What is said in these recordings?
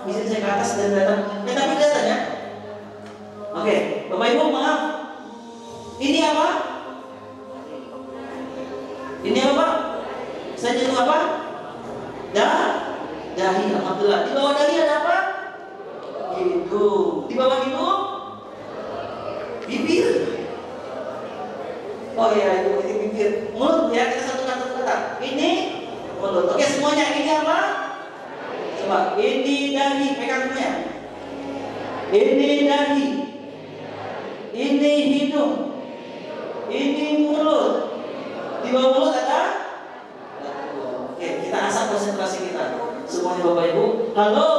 Istri saya ke atas dan datang. Tapi kelihatan ya. Oke, Bapak Ibu maaf. Ini apa? Ini apa Pak? Saya nyentuh apa? Dahi. Alhamdulillah. Di bawah dahi ada apa? Hidung. Di bawah hidung? Bibir. Oh iya, itu bibir. Mulut ya, kita satu kata. Ini mulut. Oke, semuanya ini apa? Coba. Ini dahi. Pegang semuanya. Ini dahi. Ini hidung. Ini mulut. Di bawah mulut ada? Oke, kita asah konsentrasi kita. Semuanya Bapak Ibu. Halo.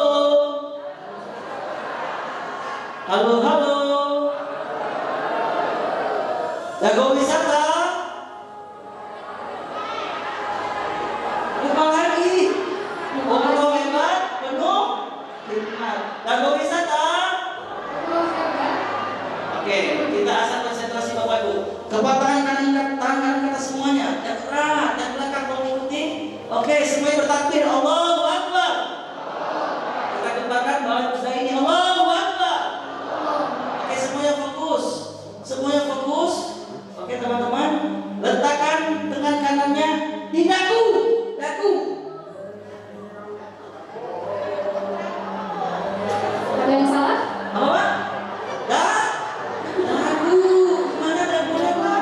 Halo, halo. Jago wisata. Lupa lagi. Ngobrol hebat, penuh hikmat. Jago wisata. Oke, kita asah konsentrasi Bapak Ibu. Kepala tangan kata semuanya. Yang erat, yang belakang mau mengikuti. Oke, semuanya bertakbir. Allahu Akbar. Kita kembangkan bahwa sudah ini Allahu Akbar. Oke, semuanya fokus. Semuanya fokus. Oke, teman-teman, letakkan tangan kanannya di dagu. Ada yang salah? Apa Pak? Dagu. Mana dagunya Pak?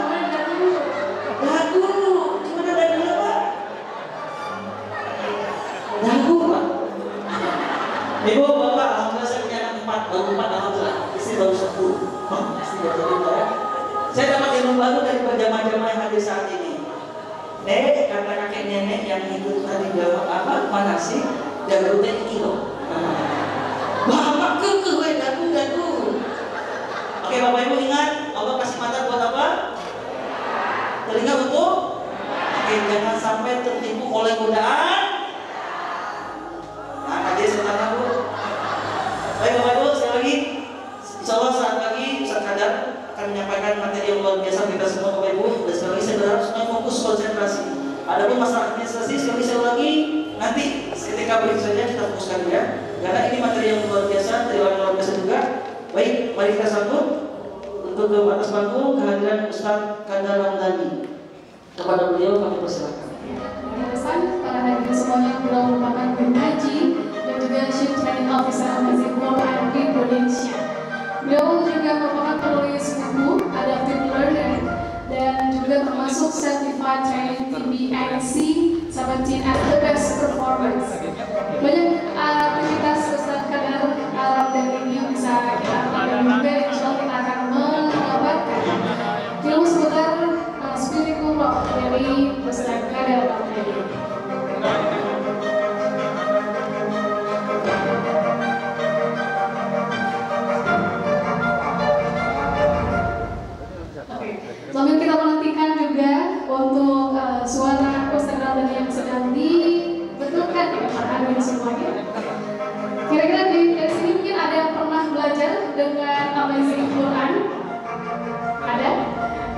Dagu. Gimana dagunya Pak? Dagu Pak. Ibu, Bapak, alhamdulillah saya punya anak 4, baru 4 alhamdulillah. Istri baru 10. Istri baru 5 ya. Saya dapat ilmu baru dari jamaah-jamaah yang hadir saat ini. Nek, kata kakek nenek yang ikut tadi jawab apa? Mana sih? Dagu teh kilo. Bapak kekeh dagu. Oke, Bapak Ibu ingat, Allah kasih mata buat apa? Telinga untuk? Oke, jangan sampai tertipu oleh godaan. Nah, hadir sebentar Bu. Baik Bapak Ibu, sekali lagi, insya Allah saat lagi Ustaz Kadar akan menyampaikan materi yang luar biasa kita semua Bapak Ibu. Dan sekali lagi saya berharap semua fokus konsentrasi. Adapun masalah administrasi sekali lagi nanti ketika break saja kita fokuskan ya. Karena ini materi yang luar biasa, dari luar biasa juga. Baik, mari kita sambut untuk ke atas panggung kehadiran Ustaz Kadar Ramdhani. Kepada beliau kami persilakan. Pesan para hadirin semuanya yang beliau merupakan guru ngaji dan juga Chief Training Officer Amazing Global IMP Indonesia. Beliau juga merupakan penulis buku Adaptive Learning dan juga termasuk Certified Training TBNC 17 at the Best Performance. Banyak aktivitas Ustaz Kadar Ramdhani ini bisa kita lakukan dan juga insya Allah kita akan mendapatkan ilmu seputar spiritual dari Ustaz Kadar Ramdhani. Sambil kita menantikan juga untuk suara Ustaz Ramdhani yang sedang dibetulkan ya para hadirin semuanya. Kira-kira dari sini mungkin ada yang pernah belajar dengan Amazing Quran? Ada?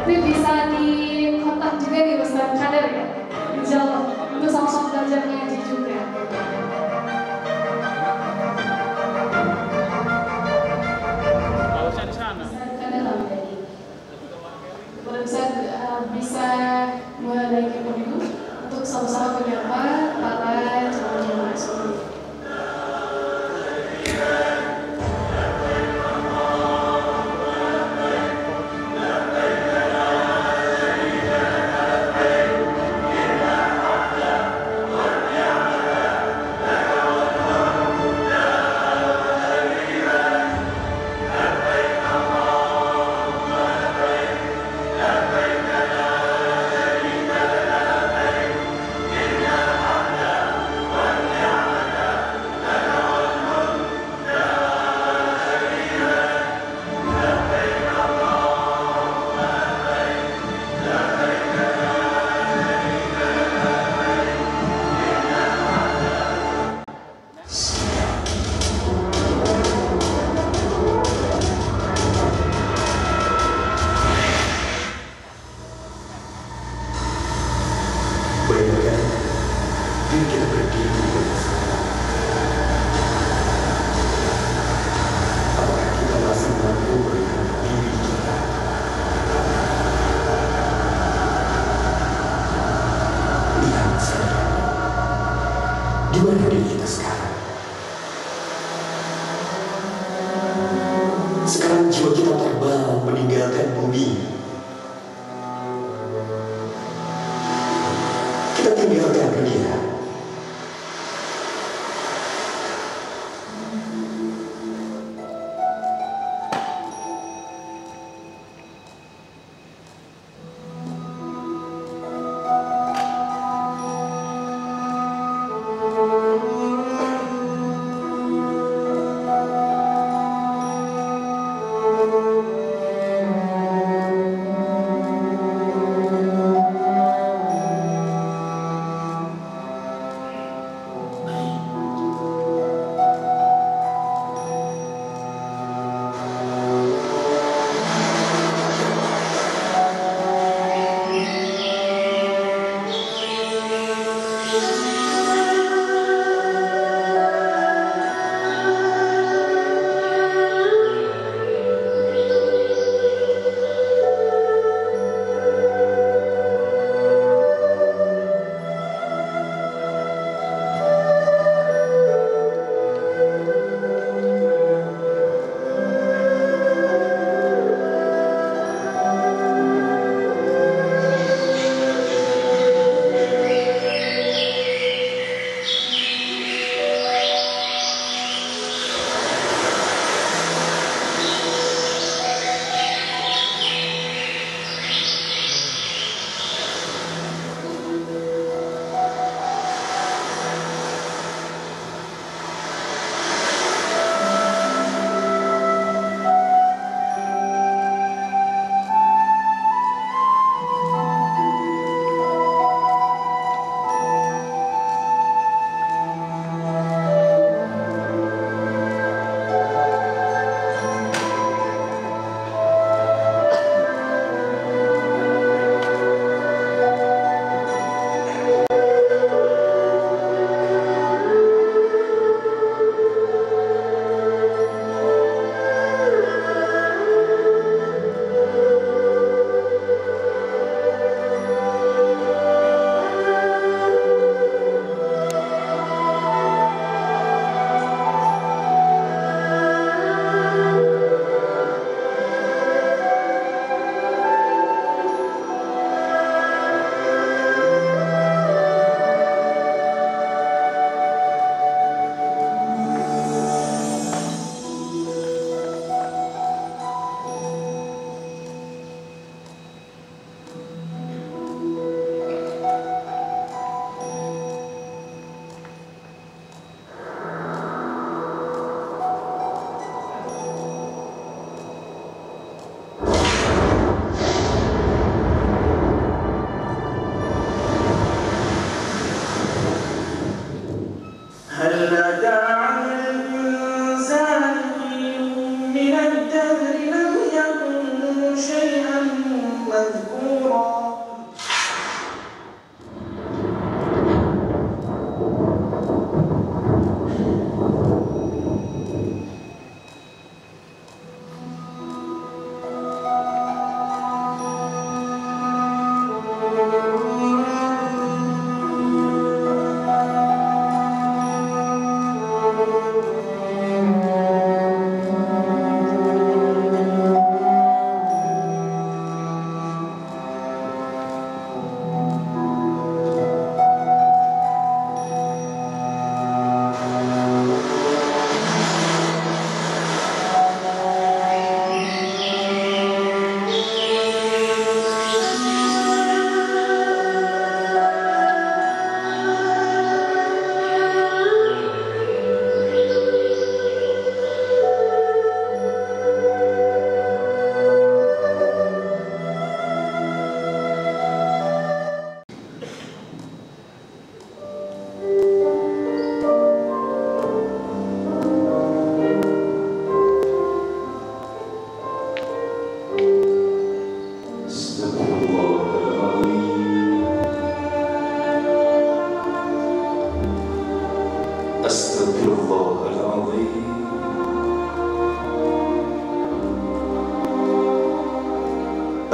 Tapi bisa dikontak juga di Ustaz Kadar ya. Insya Allah untuk sama-sama belajar ngaji juga. Ustaz Kadar Ramdhani. Bisa menaiki podium untuk sama-sama menyapa para jemaah sekalian. Bayangkan, diri kita berdiri di depan sana. Di mana diri kita sekarang? Sekarang jiwa kita terbang meninggalkan bumi. Kita tinggalkan dunia.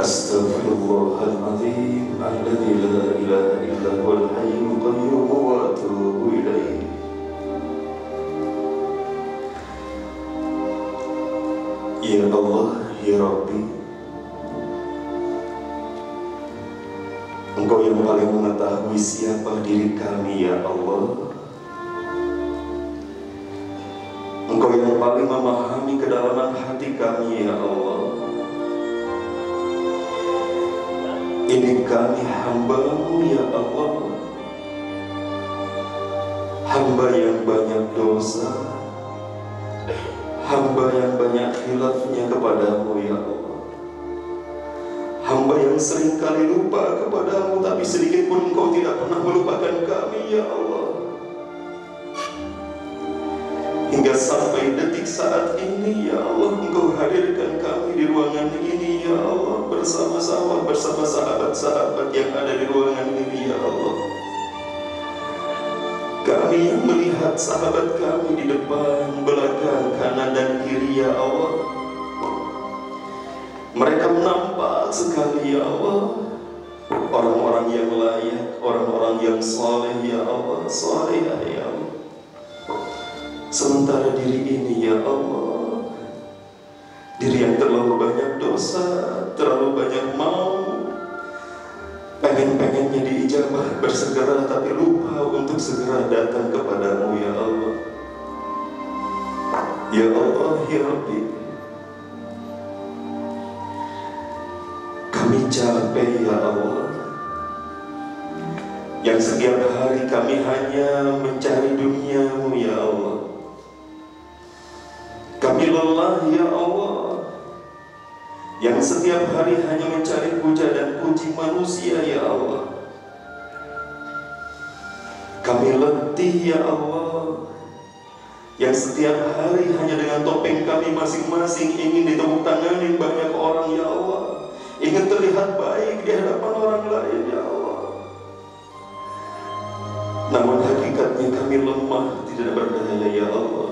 أستغفر الله العظيم الذي لا إله إلا هو الحي القيوم وأتوب إليه Ya Allah, ya Rabbi, Engkau yang paling mengetahui siapa diri kami, ya Allah. Engkau yang paling memahami kedalaman hati kami, ya Allah. Ini kami hamba-Mu, ya Allah, hamba yang banyak dosa, hamba yang banyak khilafnya kepadamu, ya Allah. Hamba yang seringkali lupa kepadamu, tapi sedikit pun Engkau tidak pernah melupakan kami, ya Allah. Hingga sampai detik saat ini, ya Allah, Engkau hadirkan kami di ruangan ini, ya Allah, bersama-sama bersama sahabat-sahabat yang ada di ruangan ini, ya Allah. Kami yang melihat sahabat kami di depan, belakang, kanan dan kiri, ya Allah. Mereka nampak sekali, ya Allah, orang-orang yang layak, orang-orang yang soleh, ya Allah, soleh, ya Allah. Sementara diri ini, ya Allah, diri yang terlalu banyak dosa, terlalu banyak mau, pengen-pengennya diijabah, bersegera, tapi lupa untuk segera datang kepadamu, ya Allah. Ya Allah, ya Rabbi, kami capek, ya Allah, yang setiap hari kami hanya mencari dunia-Mu, ya Allah. Kami lelah, ya Allah, yang setiap hari hanya mencari puja dan puji manusia, ya Allah. Kami letih, ya Allah, yang setiap hari hanya dengan topeng kami masing-masing ingin ditepuk tanganin banyak orang, ya Allah, ingin terlihat baik di hadapan orang lain, ya Allah. Namun hakikatnya kami lemah, tidak berdaya, ya Allah.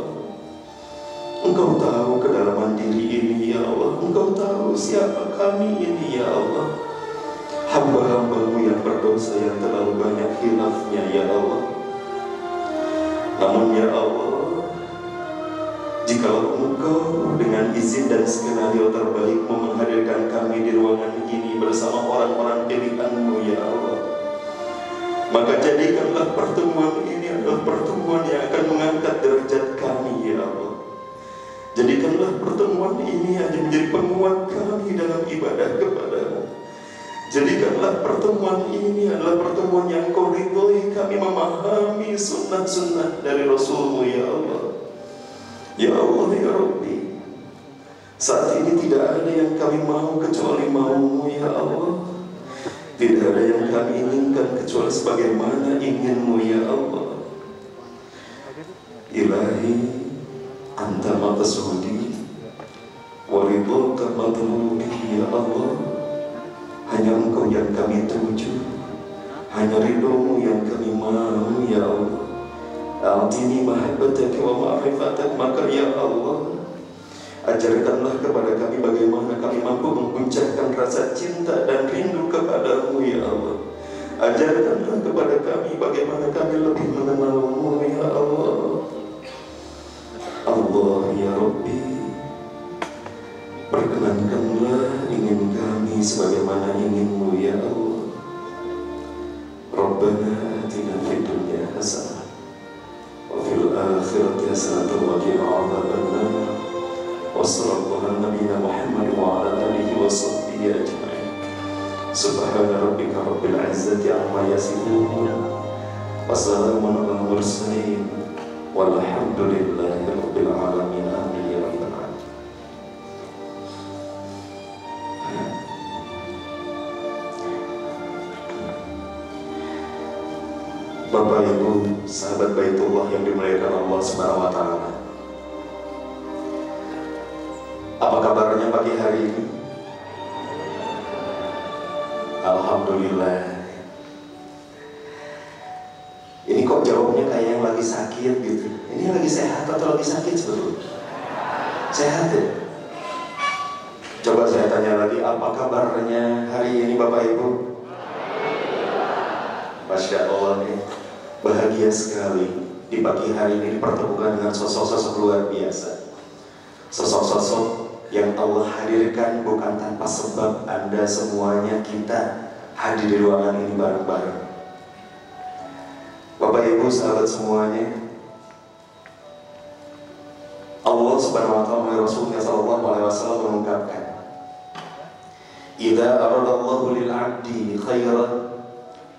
Engkau tahu kedalaman diri ini, ya Allah. Engkau tahu siapa kami ini, ya Allah. Hamba-hamba-Mu yang berdosa, yang terlalu banyak khilafnya, ya Allah. Namun, ya Allah, jikalau Engkau dengan izin dan skenario terbaik menghadirkan kami di ruangan ini bersama orang-orang pilihan-Mu, ya Allah, maka jadikanlah pertemuan ini adalah pertemuan yang akan mengangkat derajat kami, ya Allah. Jadikanlah pertemuan ini hanya menjadi penguat kami dalam ibadah kepadamu. Jadikanlah pertemuan ini adalah pertemuan yang Kau ridhoi, kami memahami sunnah-sunnah dari Rasul-Mu, ya Allah. Ya Allah, ya Rabbi, saat ini tidak ada yang kami mau kecuali mau-Mu, ya Allah. Tidak ada yang kami inginkan kecuali sebagaimana ingin-Mu, ya Allah. Ilahi, Anta maqsudi wa ridhaka matlubi, ya Allah. Hanya Engkau yang kami tuju, hanya ridho-Mu yang kami mau, ya Allah. A'tini mahabbataka wa ma'rifatak, maka ya Allah, ajarkanlah kepada kami bagaimana kami mampu mengucapkan rasa cinta dan rindu kepadamu, ya Allah. Ajarkanlah kepada kami bagaimana kami lebih mengenal-Mu, ya Allah. Allah, ya Rabbi, perkenankanlah ingin kami sebagaimana ingin-Mu, ya Allah. Rabbana atina fid dunya hasanah wa fil akhirati hasanah wa qina adzabannar. Wa sallallahu ala nabiyyina Muhammad wa ala alihi wa sahbihi ajma'in. Subhana rabbika rabbil izzati amma yasifun wa salamun alal mursalin walhamdulillahi rabbil alamin. Amin ya rabbal alamin. Bapak Ibu sahabat Baitullah yang dimuliakan Allah Subhanahu wa taala. Apa kabarnya pagi hari ini? Alhamdulillah. Ini kok jawabnya kayak yang lagi sakit gitu. Ini lagi sehat atau lagi sakit sebetulnya? Sehat ya? Coba saya tanya lagi, apa kabarnya hari ini Bapak Ibu? Masya Allah nih, bahagia sekali di pagi hari ini dipertemukan dengan sosok-sosok luar biasa. Sosok-sosok yang Allah hadirkan bukan tanpa sebab. Anda semuanya, kita hadir di ruangan ini bareng-bareng. Bapak Ibu sahabat semuanya, Allah Subhanahu wa ta'ala melalui Rasulnya sallallahu alaihi wasallam mengungkapkan, "Idza aradallahu lil 'abdi khairan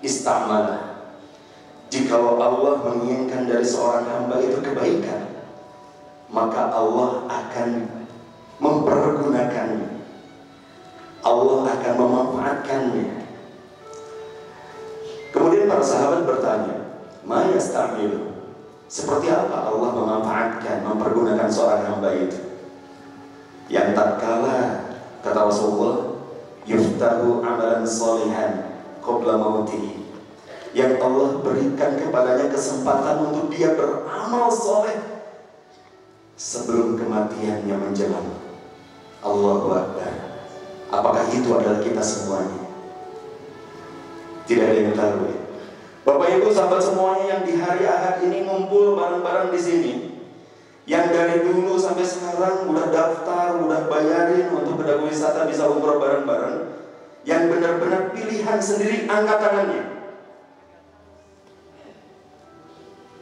istamala." Jikalau Allah menginginkan dari seorang hamba itu kebaikan, maka Allah akan mempergunakannya. Allah akan memanfaatkannya. Kemudian para sahabat bertanya, "Ma yasta'milu?" Seperti apa Allah memanfaatkan, mempergunakan seorang hamba itu? Yang tatkala, kata Rasulullah, yuftahu amalan salihan qabla mautihi, yang Allah berikan kepadanya kesempatan untuk dia beramal soleh sebelum kematiannya menjelang. Allahu Akbar. Apakah itu adalah kita semuanya? Tidak ada yang tahu. Bapak Ibu sahabat semuanya yang di hari Ahad ini ngumpul bareng-bareng di sini, yang dari dulu sampai sekarang udah daftar, udah bayarin untuk ke Dago Wisata bisa umroh bareng-bareng, yang benar-benar pilihan sendiri, angkat tangannya.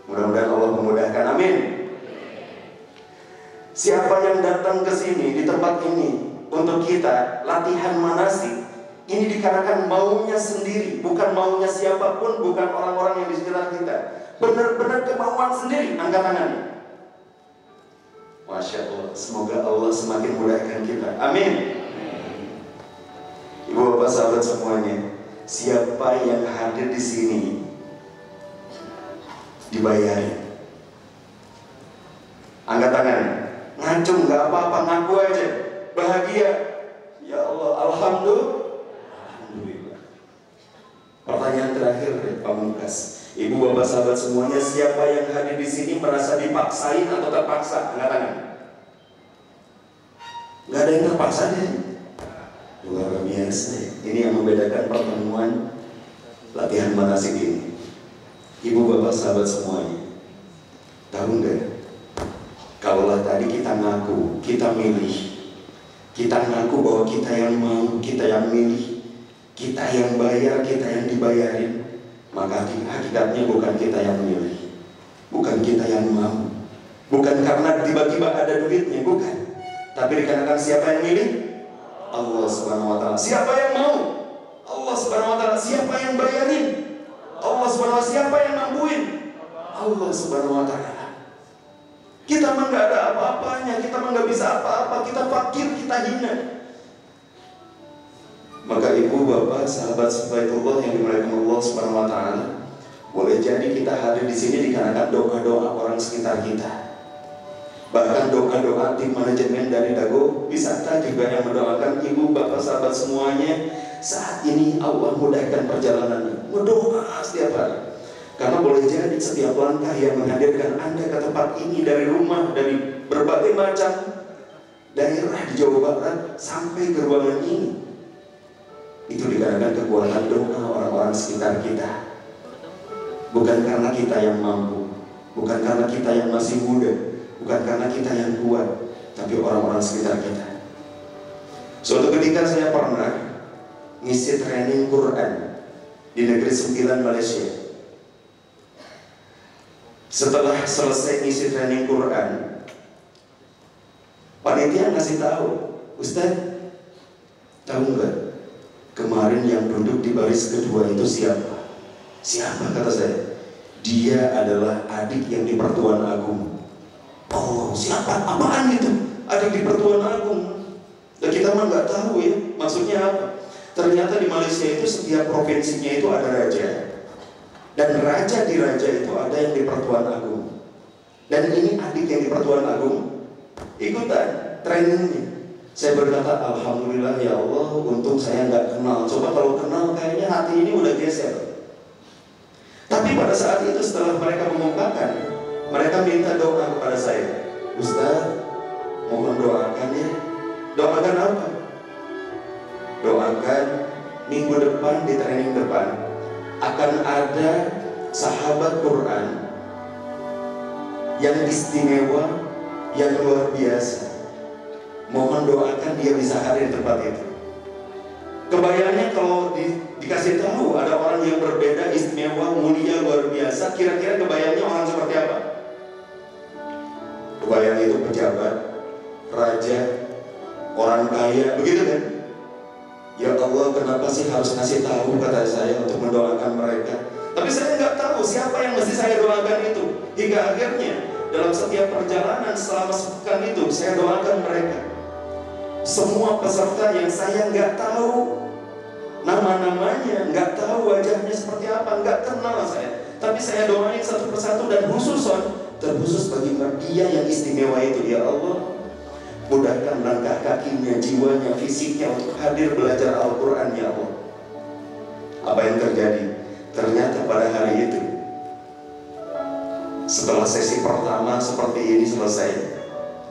Mudah-mudahan Allah memudahkan, amin. Siapa yang datang ke sini di tempat ini untuk kita latihan manasik, ini dikarenakan maunya sendiri, bukan maunya siapapun, bukan orang-orang yang di sekitar kita. Benar-benar kemauan sendiri, angkat tangannya. Masya Allah, semoga Allah semakin mudahkan kita, amin. Ibu bapak sahabat semuanya, siapa yang hadir di sini dibayari? Angkat tangan. Ngacung nggak apa-apa, ngaku aja. Bahagia. Ya Allah, alhamdulillah. Pertanyaan terakhir dari pamungkas, ibu bapak sahabat semuanya, siapa yang hadir di sini merasa dipaksain atau terpaksa? Angkat tangan. Nggak ada yang terpaksa deh. Luar biasa. Ini yang membedakan pertemuan latihan manasik ini. Ibu bapak sahabat semuanya, tahu nggak? Kalaulah tadi kita ngaku, kita milih, kita ngaku bahwa kita yang mau, kita yang milih, kita yang bayar, kita yang dibayarin, maka hakikatnya bukan kita yang milih, bukan kita yang mau, bukan karena tiba-tiba ada duitnya, bukan. Tapi dikarenakan siapa yang milih? Allah Subhanahu wa ta'ala. Siapa yang mau? Allah Subhanahu wa ta'ala. Siapa yang bayarin? Allah Subhanahu wa ta'ala. Siapa yang mampuin? Allah Subhanahu wa ta'ala. Kita mah nggak ada apa-apanya, kita mah nggak bisa apa-apa, kita fakir, kita hina. Maka ibu bapak sahabat Baitullah yang dimuliakan Allah Subhanahu wa ta'ala, boleh jadi kita hadir di sini dikarenakan doa-doa orang sekitar kita. Bahkan doa-doa tim manajemen dari Dago Wisata juga yang mendoakan ibu bapak sahabat semuanya saat ini Allah mudahkan perjalanannya. Berdoa setiap hari. Karena boleh jadi setiap langkah yang menghadirkan Anda ke tempat ini dari rumah, dari berbagai macam daerah di Jawa Barat sampai ke ruangan ini, itu dikarenakan kekuatan doa orang-orang sekitar kita. Bukan karena kita yang mampu, bukan karena kita yang masih muda, bukan karena kita yang kuat, tapi orang-orang sekitar kita. Suatu ketika saya pernah ngisi training Quran di Negeri Sembilan, Malaysia. Setelah selesai ngisi training Quran, panitia ngasih tahu, Ustaz, tahu nggak kemarin yang duduk di baris kedua itu siapa? Siapa, kata saya? Dia adalah adik yang di Pertuan Agung. Oh, siapa? Apaan itu? Adik di Pertuan Agung. Dan kita mah nggak tahu ya, maksudnya apa? Ternyata di Malaysia itu setiap provinsinya itu ada raja. Dan raja di raja itu ada yang di Pertuan Agung. Dan ini adik yang di Pertuan Agung ikutan trainingnya. Saya berkata, alhamdulillah ya Allah, untung saya nggak kenal. Coba kalau kenal kayaknya hati ini udah geser. Tapi pada saat itu setelah mereka mengungkapkan, mereka minta doa kepada saya. Ustaz, mohon doakan ya. Doakan apa? Doakan minggu depan di training depan akan ada sahabat Quran yang istimewa, yang luar biasa. mohon doakan dia bisa hadir di tempat itu. Kebayangnya kalau dikasih tahu ada orang yang berbeda, istimewa, mulia, luar biasa, kira-kira kebayangnya orang seperti apa? Kebayang itu pejabat, raja, orang kaya, begitu kan? Ya Allah, kenapa sih harus ngasih tahu, kata saya, untuk mendoakan mereka? Tapi saya nggak tahu siapa yang mesti saya doakan itu. Hingga akhirnya dalam setiap perjalanan selama sepekan itu saya doakan mereka. Semua peserta yang saya nggak tahu nama-namanya, nggak tahu wajahnya seperti apa, nggak kenal saya, tapi saya doain satu persatu dan terkhusus bagi dia yang istimewa itu. Ya Allah, mudahkan langkah kakinya, jiwanya, fisiknya untuk hadir belajar Al-Quran, ya Allah. Apa yang terjadi? Ternyata pada hari itu, setelah sesi pertama seperti ini selesai,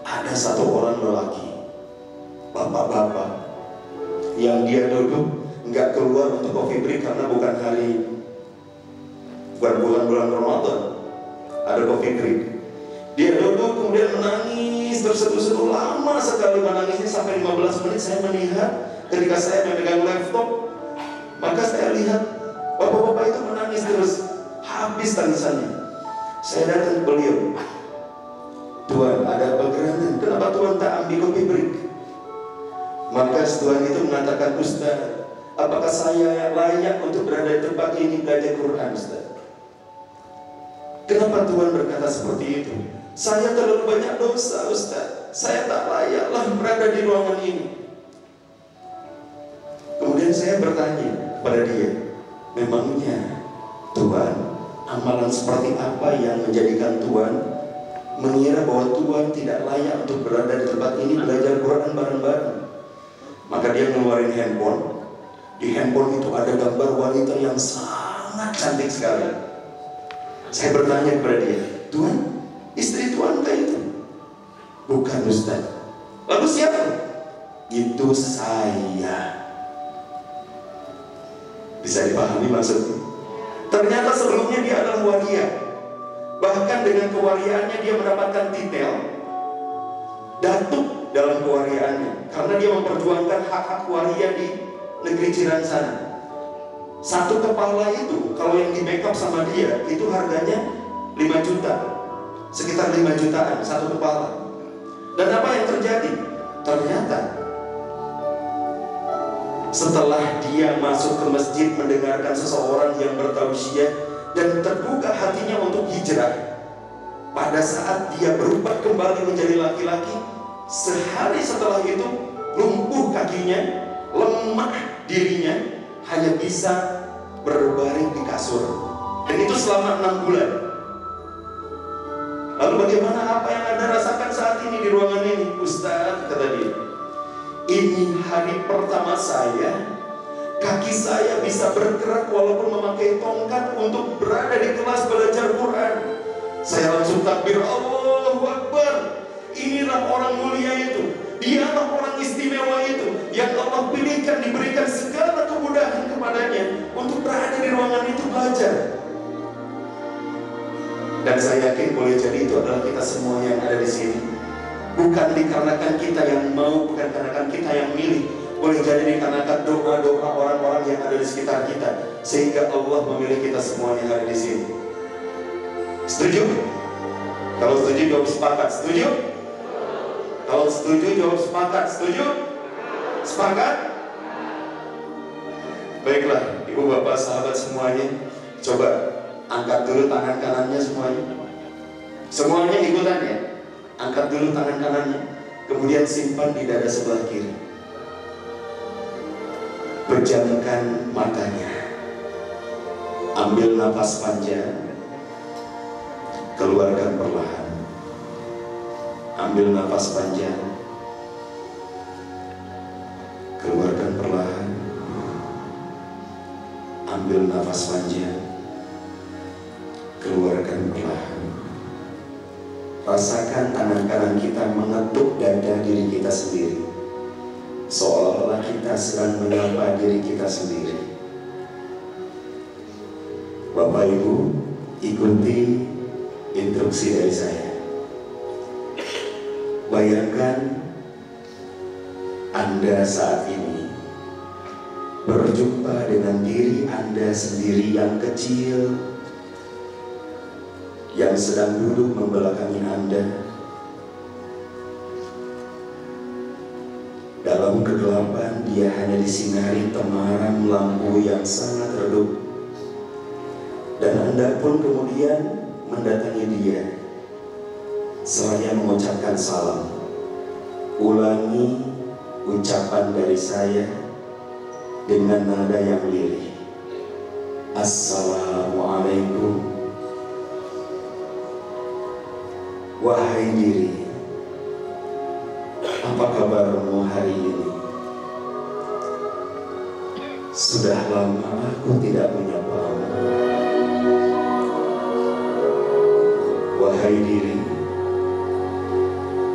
ada satu orang lelaki, bapak-bapak, yang dia duduk nggak keluar untuk coffee break karena bukan bulan Ramadan, ada coffee break. Dia duduk kemudian menangis terseduh-seduh, lama sekali menangisnya sampai 15 menit. Saya melihat ketika saya memegang laptop, maka saya lihat bapak-bapak itu menangis terus, habis tangisannya. Saya datang ke beliau, Tuhan, ada apa gerangan? Kenapa Tuhan tak ambil coffee break? Maka Tuhan itu mengatakan, Ustaz, apakah saya layak untuk berada di tempat ini belajar Quran, Ustaz? Kenapa Tuhan berkata seperti itu? Saya terlalu banyak dosa, Ustaz. Saya tak layaklah berada di ruangan ini. Kemudian saya bertanya pada dia, memangnya Tuhan, amalan seperti apa yang menjadikan Tuhan mengira bahwa Tuhan tidak layak untuk berada di tempat ini belajar Quran bareng-bareng? Maka dia ngeluarin handphone. Di handphone itu ada gambar wanita yang sangat cantik sekali. Saya bertanya kepada dia, Tuhan, istri Tuhan kah itu? Bukan, Ustaz. Lalu siapa? Itu saya. Bisa dipahami maksudnya? Ternyata sebelumnya dia adalah waria. Bahkan dengan kewariaannya dia mendapatkan titel datuk dalam kewariaannya, karena dia memperjuangkan hak-hak waria di negeri jiran sana. Satu kepala itu kalau yang di backup sama dia itu harganya 5 juta, sekitar 5 jutaan satu kepala. Dan apa yang terjadi? Ternyata setelah dia masuk ke masjid mendengarkan seseorang yang bertausiah dan terbuka hatinya untuk hijrah, pada saat dia berubah kembali menjadi laki-laki, sehari setelah itu lumpuh kakinya, lemah dirinya, hanya bisa berbaring di kasur. Dan itu selama 6 bulan. Lalu bagaimana apa yang Anda rasakan saat ini di ruangan ini? Ustaz, kata dia, ini hari pertama saya, kaki saya bisa bergerak walaupun memakai tongkat untuk berada di kelas belajar Quran. Saya langsung takbir, Allahu Akbar. Inilah orang mulia itu. Dialah orang istimewa itu yang Allah pilihkan, diberikan segala kemudahan kepadanya untuk berada di ruangan itu belajar. Dan saya yakin boleh jadi itu adalah kita semua yang ada di sini. Bukan dikarenakan kita yang mau, bukan dikarenakan kita yang milih. Boleh jadi dikarenakan doa-doa orang-orang yang ada di sekitar kita, sehingga Allah memilih kita semua yang ada di sini. Setuju? Kalau setuju jawab sepakat. Setuju? Kalau setuju jawab sepakat. Setuju? Sepakat? Baiklah, ibu bapak sahabat semuanya, coba angkat dulu tangan kanannya semuanya. Semuanya ikutan ya. Angkat dulu tangan kanannya, kemudian simpan di dada sebelah kiri. Pejamkan matanya. Ambil nafas panjang, keluarkan perlahan. Ambil nafas panjang, keluarkan perlahan. Ambil nafas panjang, keluarkan perlahan. Rasakan tangan kanan kita mengetuk dada diri kita sendiri, seolah-olah kita sedang menyapa diri kita sendiri. Bapak Ibu, ikuti instruksi dari saya. Bayangkan Anda saat ini berjumpa dengan diri Anda sendiri yang kecil, yang sedang duduk membelakangi Anda. Dalam kegelapan dia hanya disinari temaram lampu yang sangat redup. Dan Anda pun kemudian mendatangi dia seraya mengucapkan salam. Ulangi ucapan dari saya dengan nada yang lirih. Assalamualaikum. Wahai diri, apa kabarmu hari ini? Sudah lama aku tidak menyapamu. Wahai diri,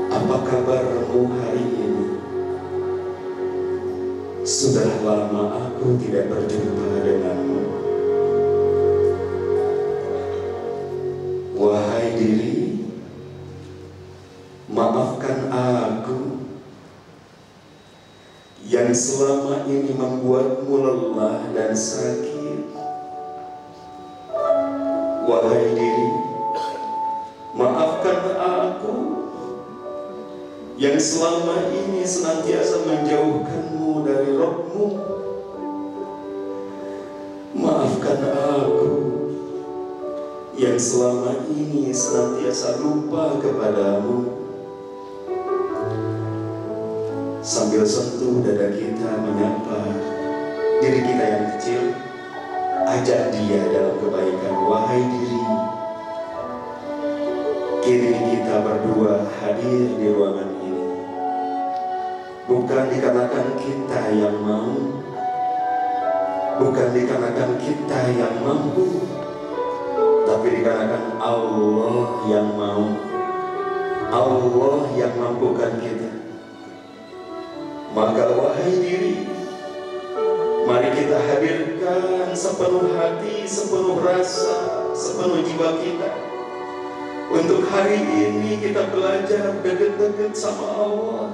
apa kabarmu hari ini? Sudah lama aku tidak berjumpa denganmu. Wahai diri, maafkan aku yang selama ini membuatmu lelah dan sakit. Wahai diri, maafkan aku yang selama ini senantiasa menjauhkanmu dari Rabb-Mu. Maafkan aku yang selama ini senantiasa lupa kepadamu. Sambil sentuh dada kita menyapa diri kita yang kecil, ajak dia dalam kebaikan. Wahai diri, kini kita berdua hadir di ruangan ini bukan dikarenakan kita yang mau, bukan dikarenakan kita yang mampu, tapi dikarenakan Allah yang mau, Allah yang mampukan kita. Maka wahai diri, mari kita hadirkan sepenuh hati, sepenuh rasa, sepenuh jiwa kita. Untuk hari ini kita belajar dekat-dekat sama Allah,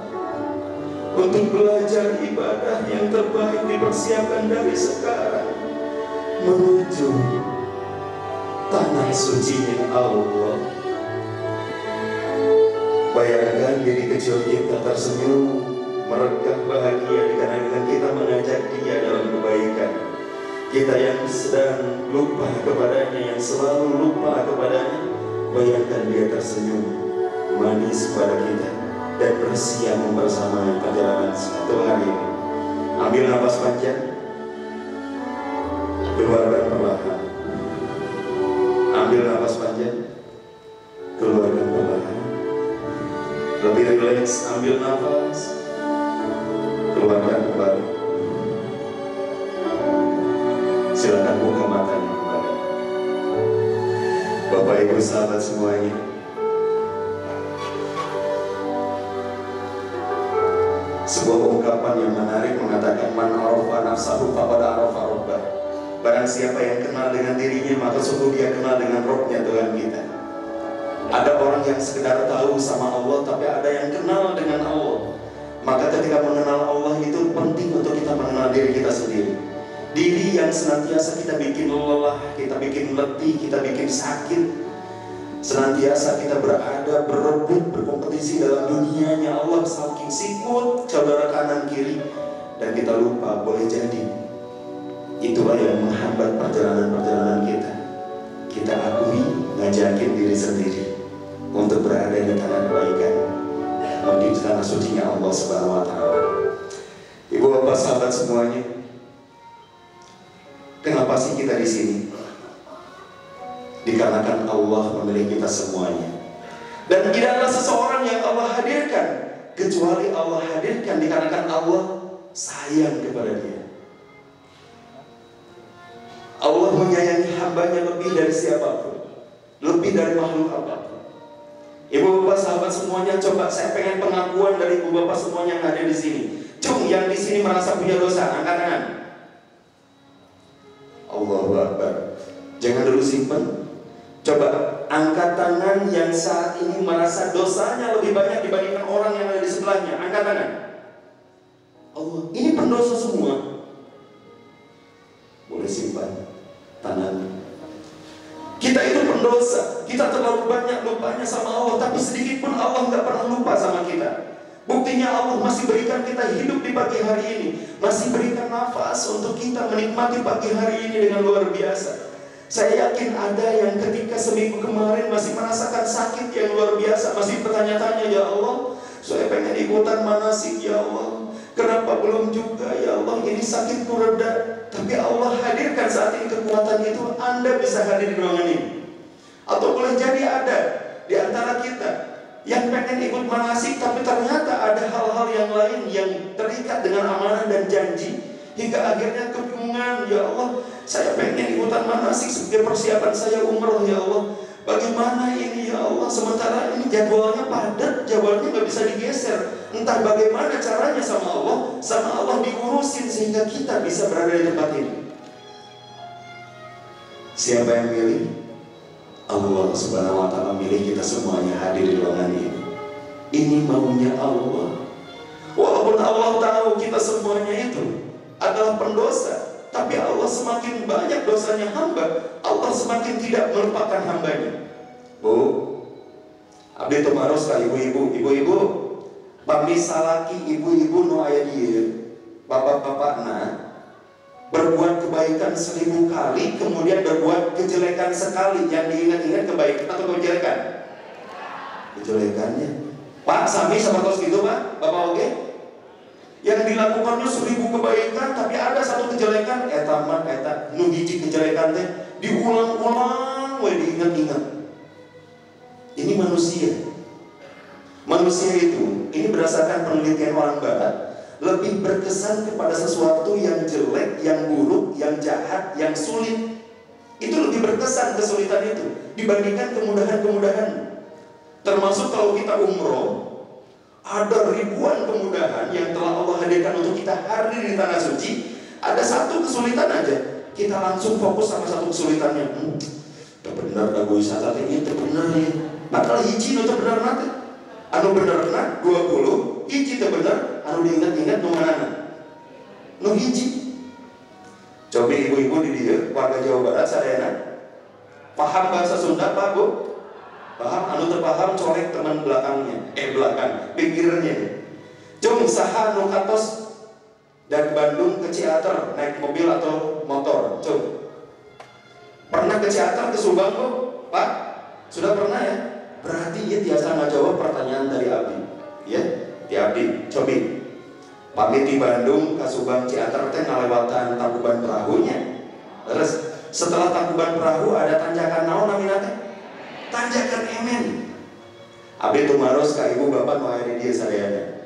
untuk belajar ibadah yang terbaik dipersiapkan dari sekarang menuju tanah sucinya Allah. Bayangkan diri kecil kita tersenyum, meregah bahagia dikarenakan kita mengajak dia dalam kebaikan. Kita yang sedang lupa kepadanya, yang selalu lupa kepadanya, bayangkan dia tersenyum manis pada kita dan bersiap membersamai perjalanan satu hari. Ambil nafas panjang, keluarkan perlahan. Ambil nafas panjang, keluarkan perlahan. Lebih rileks, ambil nafas, keluarkan kembali. Silakan buka matanya kembali. Bapak Ibu sahabat semuanya, sebuah ungkapan yang menarik mengatakan man arafa nafsahu faqad arafa rabbah. Barang siapa yang kenal dengan dirinya, maka sungguh dia kenal dengan Rabb-nya, Tuhan kita. Ada orang yang sekedar tahu sama Allah, tapi ada yang kenal dengan Allah. Maka ketika mengenal Allah itu penting untuk kita mengenal diri kita sendiri. Diri yang senantiasa kita bikin lelah, kita bikin letih, kita bikin sakit. Senantiasa kita berada, berebut, berkompetisi dalam dunianya Allah, saking sibuk saudara kanan kiri, dan kita lupa boleh jadi itulah yang menghambat perjalanan-perjalanan kita. Kita akui, ngajakin diri sendiri untuk berada di tanah kebaikan, menuju tanah sucinya Allah Subhanahu wa Ta'ala. Ibu bapak sahabat semuanya, kenapa sih kita di sini? Dikarenakan Allah memilih kita semuanya. Dan tidak ada seseorang yang Allah hadirkan kecuali Allah hadirkan dikarenakan Allah sayang kepada dia. Allah menyayangi hambanya lebih dari siapapun, lebih dari makhluk apapun. Ibu bapak sahabat semuanya, coba saya pengen pengakuan dari ibu bapak semuanya yang ada di sini. Cung, yang di sini merasa punya dosa, angkat tangan. Allahu Akbar. Jangan dulu simpen. Coba angkat tangan yang saat ini merasa dosanya lebih banyak dibandingkan orang yang ada di sebelahnya. Angkat tangan. Allah. Ini pendosa semua. Boleh simpan tangan. Kita itu pendosa. Kita terlalu banyak lupanya sama Allah, tapi sedikit pun Allah nggak pernah lupa sama kita. Buktinya Allah masih berikan kita hidup di pagi hari ini, masih berikan nafas untuk kita menikmati pagi hari ini dengan luar biasa. Saya yakin ada yang ketika seminggu kemarin masih merasakan sakit yang luar biasa, masih bertanya-tanya, ya Allah, saya pengen ikutan manasik ya Allah, kenapa belum juga ya Allah, ini sakitku reda. Tapi Allah hadirkan saat ini kekuatan itu. Anda bisa hadir di ruangan ini. Atau boleh jadi ada di antara kita yang pengen ikut manasik, tapi ternyata ada hal-hal yang lain yang terikat dengan amanah dan janji, hingga akhirnya kebingungan. Ya Allah, saya pengen ikutan manasik sebagai persiapan saya umroh ya Allah, bagaimana ini ya Allah, sementara ini jadwalnya padat, jadwalnya nggak bisa digeser. Entah bagaimana caranya sama Allah diurusin sehingga kita bisa berada di tempat ini. Siapa yang milih? Allah Subhanahu wa Ta'ala milih kita semuanya hadir di ruangan ini. Ini maunya Allah. Walaupun Allah tahu kita semuanya itu adalah pendosa, tapi Allah semakin banyak dosanya hamba, Allah semakin tidak melupakan hambanya. Bu, abdi tumaros ka ibu-ibu, bami salaki ibu-ibu nu aya dieu, bapak-bapakna berbuat kebaikan 1000 kali, kemudian berbuat kejelekan sekali, yang diingat-ingat kebaikan atau kejelekan? Kejelekannya. Pak, sami sama tos gitu Pak, Bapak oke? Yang dilakukannya 1000 kebaikan, tapi ada satu kejelekan, eta nu hiji kejelekan teh diulang-ulang, we diingat-ingat. Ini manusia. Manusia itu, ini berdasarkan penelitian orang Barat, lebih berkesan kepada sesuatu yang jelek, yang buruk, yang jahat, yang sulit. Itu lebih berkesan kesulitan itu dibandingkan kemudahan-kemudahan. Termasuk kalau kita umroh, ada ribuan kemudahan yang telah Allah hadirkan untuk kita hadir di tanah suci. Ada satu kesulitan aja, kita langsung fokus sama satu kesulitannya. Benar dah wisata itu benar ya. Padahal hiji itu benar nanti. Anu bener na 20, hiji teh bener, anu diingat-ingat nu manana? Nu hiji. Coba ibu-ibu di dieu warga Jawa Barat sadayana paham bahasa Sunda Pak Bu? Paham? Anu teu paham colek teman belakangnya, pinggirnya. Cung saha nu kantos dari Bandung ke Ciater naik mobil atau motor? Cung. Pernah ke Ciater ke Subang Bu? Pak? Sudah pernah ya? Berarti dia biasa ngajawab pertanyaan dari Abdi. Ya, di Abdi, cobi. Pamit di Bandung ke Subang Ciater teh ngalewatan Tangkuban Perahunya. Terus setelah Tangkuban Perahu ada tanjakan naon namina teh? Tanjakan Emen. Abdi tumaros ka ibu bapak nu aya di dieu sadayana.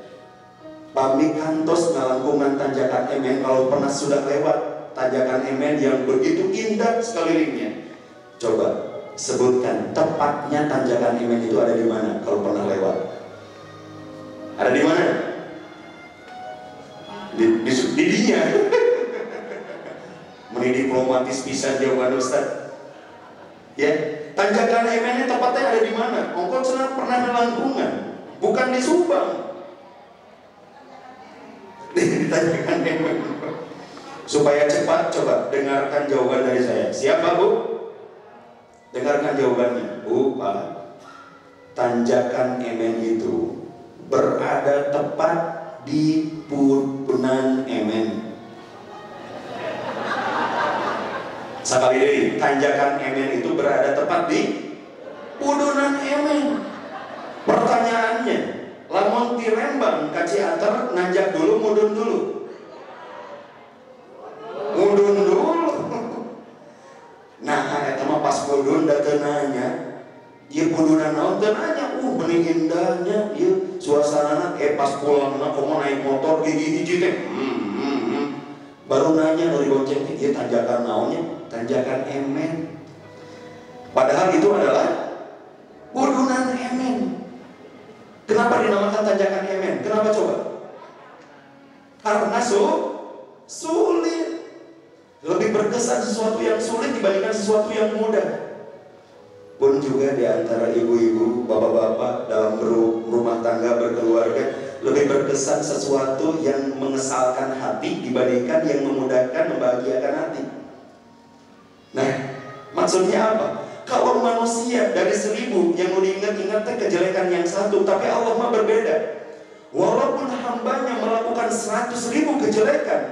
Pamit kantos ngalangkungan tanjakan Emen, kalau pernah sudah lewat tanjakan Emen yang begitu indah sekelilingnya. Coba sebutkan tepatnya tanjakan Emen itu ada di mana kalau pernah lewat? Ada di mana? Di dinya. Meni diplomatis bisa jawaban Ustaz. Ya, tanjakan Emen tepatnya ada di mana? Engkau senang pernah melangkungan, bukan di Subang. Di tanjakan Emen. Supaya cepat, coba dengarkan jawaban dari saya. Siapa Bu? Dengarkan jawabannya. Bu, Pak, tanjakan Emen itu berada tepat di Pudunan Emen. Sekali lagi, tanjakan Emen itu berada tepat di Pudunan Emen. Pertanyaannya, lamun ti Rembang ka Ciater nanjak dulu, mudun dulu? Mudun dulu. Nah, eta mah pas mudun da teu nanya. Ieu pudunan naon teu nanya. Bening indahnya ieu suasanana pas pulangna komo naik motor hiji-hiji teh. Baru nanya dari bonceng teh ieu tanjakan naonnya? Tanjakan Emen. Padahal itu adalah pudunan Emen. Kenapa dinamakan tanjakan Emen? Kenapa coba? Karena sulit. Lebih berkesan sesuatu yang sulit dibandingkan sesuatu yang mudah. Pun juga di antara ibu-ibu, bapak-bapak dalam rumah tangga berkeluarga, lebih berkesan berpesan sesuatu yang mengesalkan hati dibandingkan yang memudahkan, membahagiakan hati. Nah, maksudnya apa? Kalau manusia dari 1000 yang mau diingat-ingat kejelekan yang satu, tapi Allah mah berbeda. Walaupun hambanya melakukan 100.000 kejelekan,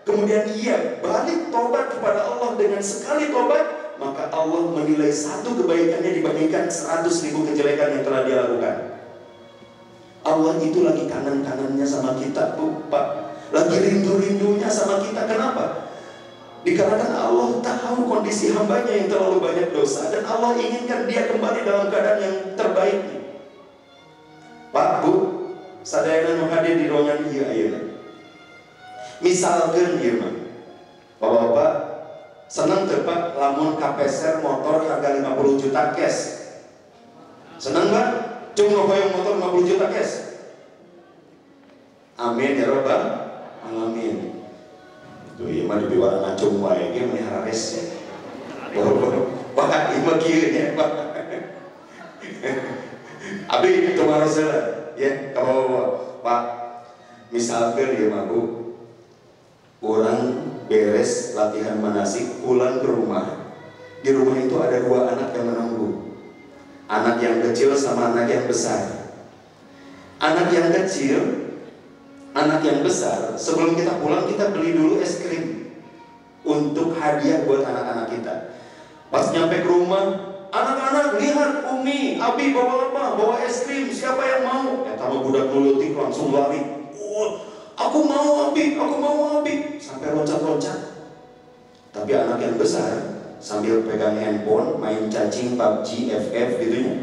kemudian ia balik tobat kepada Allah dengan sekali tobat, maka Allah menilai satu kebaikannya dibandingkan 100.000 kejelekan yang telah dia lakukan. Allah itu lagi kangen-kangennya sama kita, Pak. Lagi rindu-rindunya sama kita. Kenapa? Dikarenakan Allah tahu kondisi hambanya yang terlalu banyak dosa, dan Allah inginkan dia kembali dalam keadaan yang terbaik. Pak, Bu, sadayana nu hadir di ruangan ieu ayeuna. Misalkeun ieu mah, Bapak-bapak senang teu Pak lamun kapeser motor harga 50 juta cash? Senang Pak? Cung hoyong motor 50 juta cash? Amin ya Rabbal alamin. Tuh ieu mah dibiwara ngacung wae ge meni harares ya. Pak, ieu mah kieu nya Pak. Abi tumaros heula ya, ka bawa Pak. Misalkeun ieu mah Bu, orang beres latihan manasik pulang ke rumah. Di rumah itu ada 2 anak yang menunggu. Anak yang kecil sama anak yang besar. Anak yang kecil, anak yang besar, sebelum kita pulang kita beli dulu es krim untuk hadiah buat anak-anak kita. Pas nyampe ke rumah, anak-anak lihat Umi, Abi bawa apa? Bawa es krim. Siapa yang mau? Ya sama budak nulutik langsung lari. Oh, aku mau Abi, aku mau Abi. Sampai loncat-loncat. Tapi anak yang besar sambil pegang handphone, main cacing, PUBG, FF gitu ya.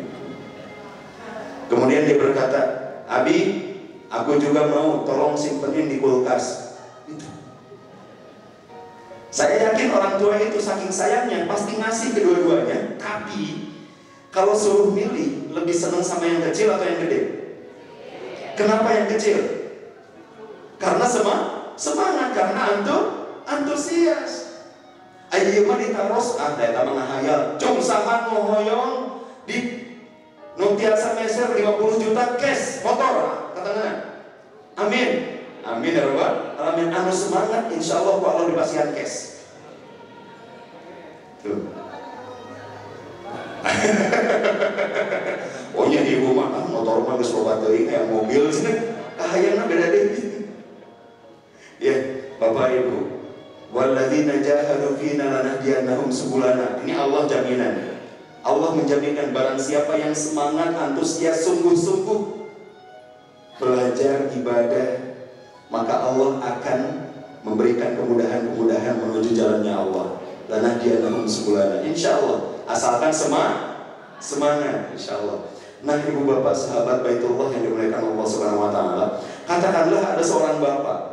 Kemudian dia berkata, Abi, aku juga mau, tolong simpenin di kulkas. Gitu. Saya yakin orang tua itu saking sayangnya pasti ngasih kedua-duanya. Tapi kalau suruh milih, lebih senang sama yang kecil atau yang gede? Kenapa yang kecil? Karena semangat, karena antusias. Ayo mah ditaros eta mah ngahayal. Cung sahan nu hoyong di nu tiasa meser 50 juta cash motor katanya. Amin. Amin ya Rabbal alamin. Anu semangat insyaallah ku Allah dipasihan cash. Tuh. Oh nya ibu mah motor mah geus loba teuing kayak mobil cenah. Kahayangna beda deui. Ya, Bapak Ibu. Walladzina jahadu fina lanahdiyannahum subulana. Ini Allah jaminan. Allah menjaminkan barang siapa yang semangat, antusias, sungguh-sungguh belajar ibadah, maka Allah akan memberikan kemudahan-kemudahan menuju jalannya Allah. Lanahdiyannahum subulana. Insyaallah, asalkan semangat insyaallah. Nah, Ibu Bapak sahabat Baitullah yang dimuliakan Allah Subhanahu wa taala, katakanlah ada seorang bapak.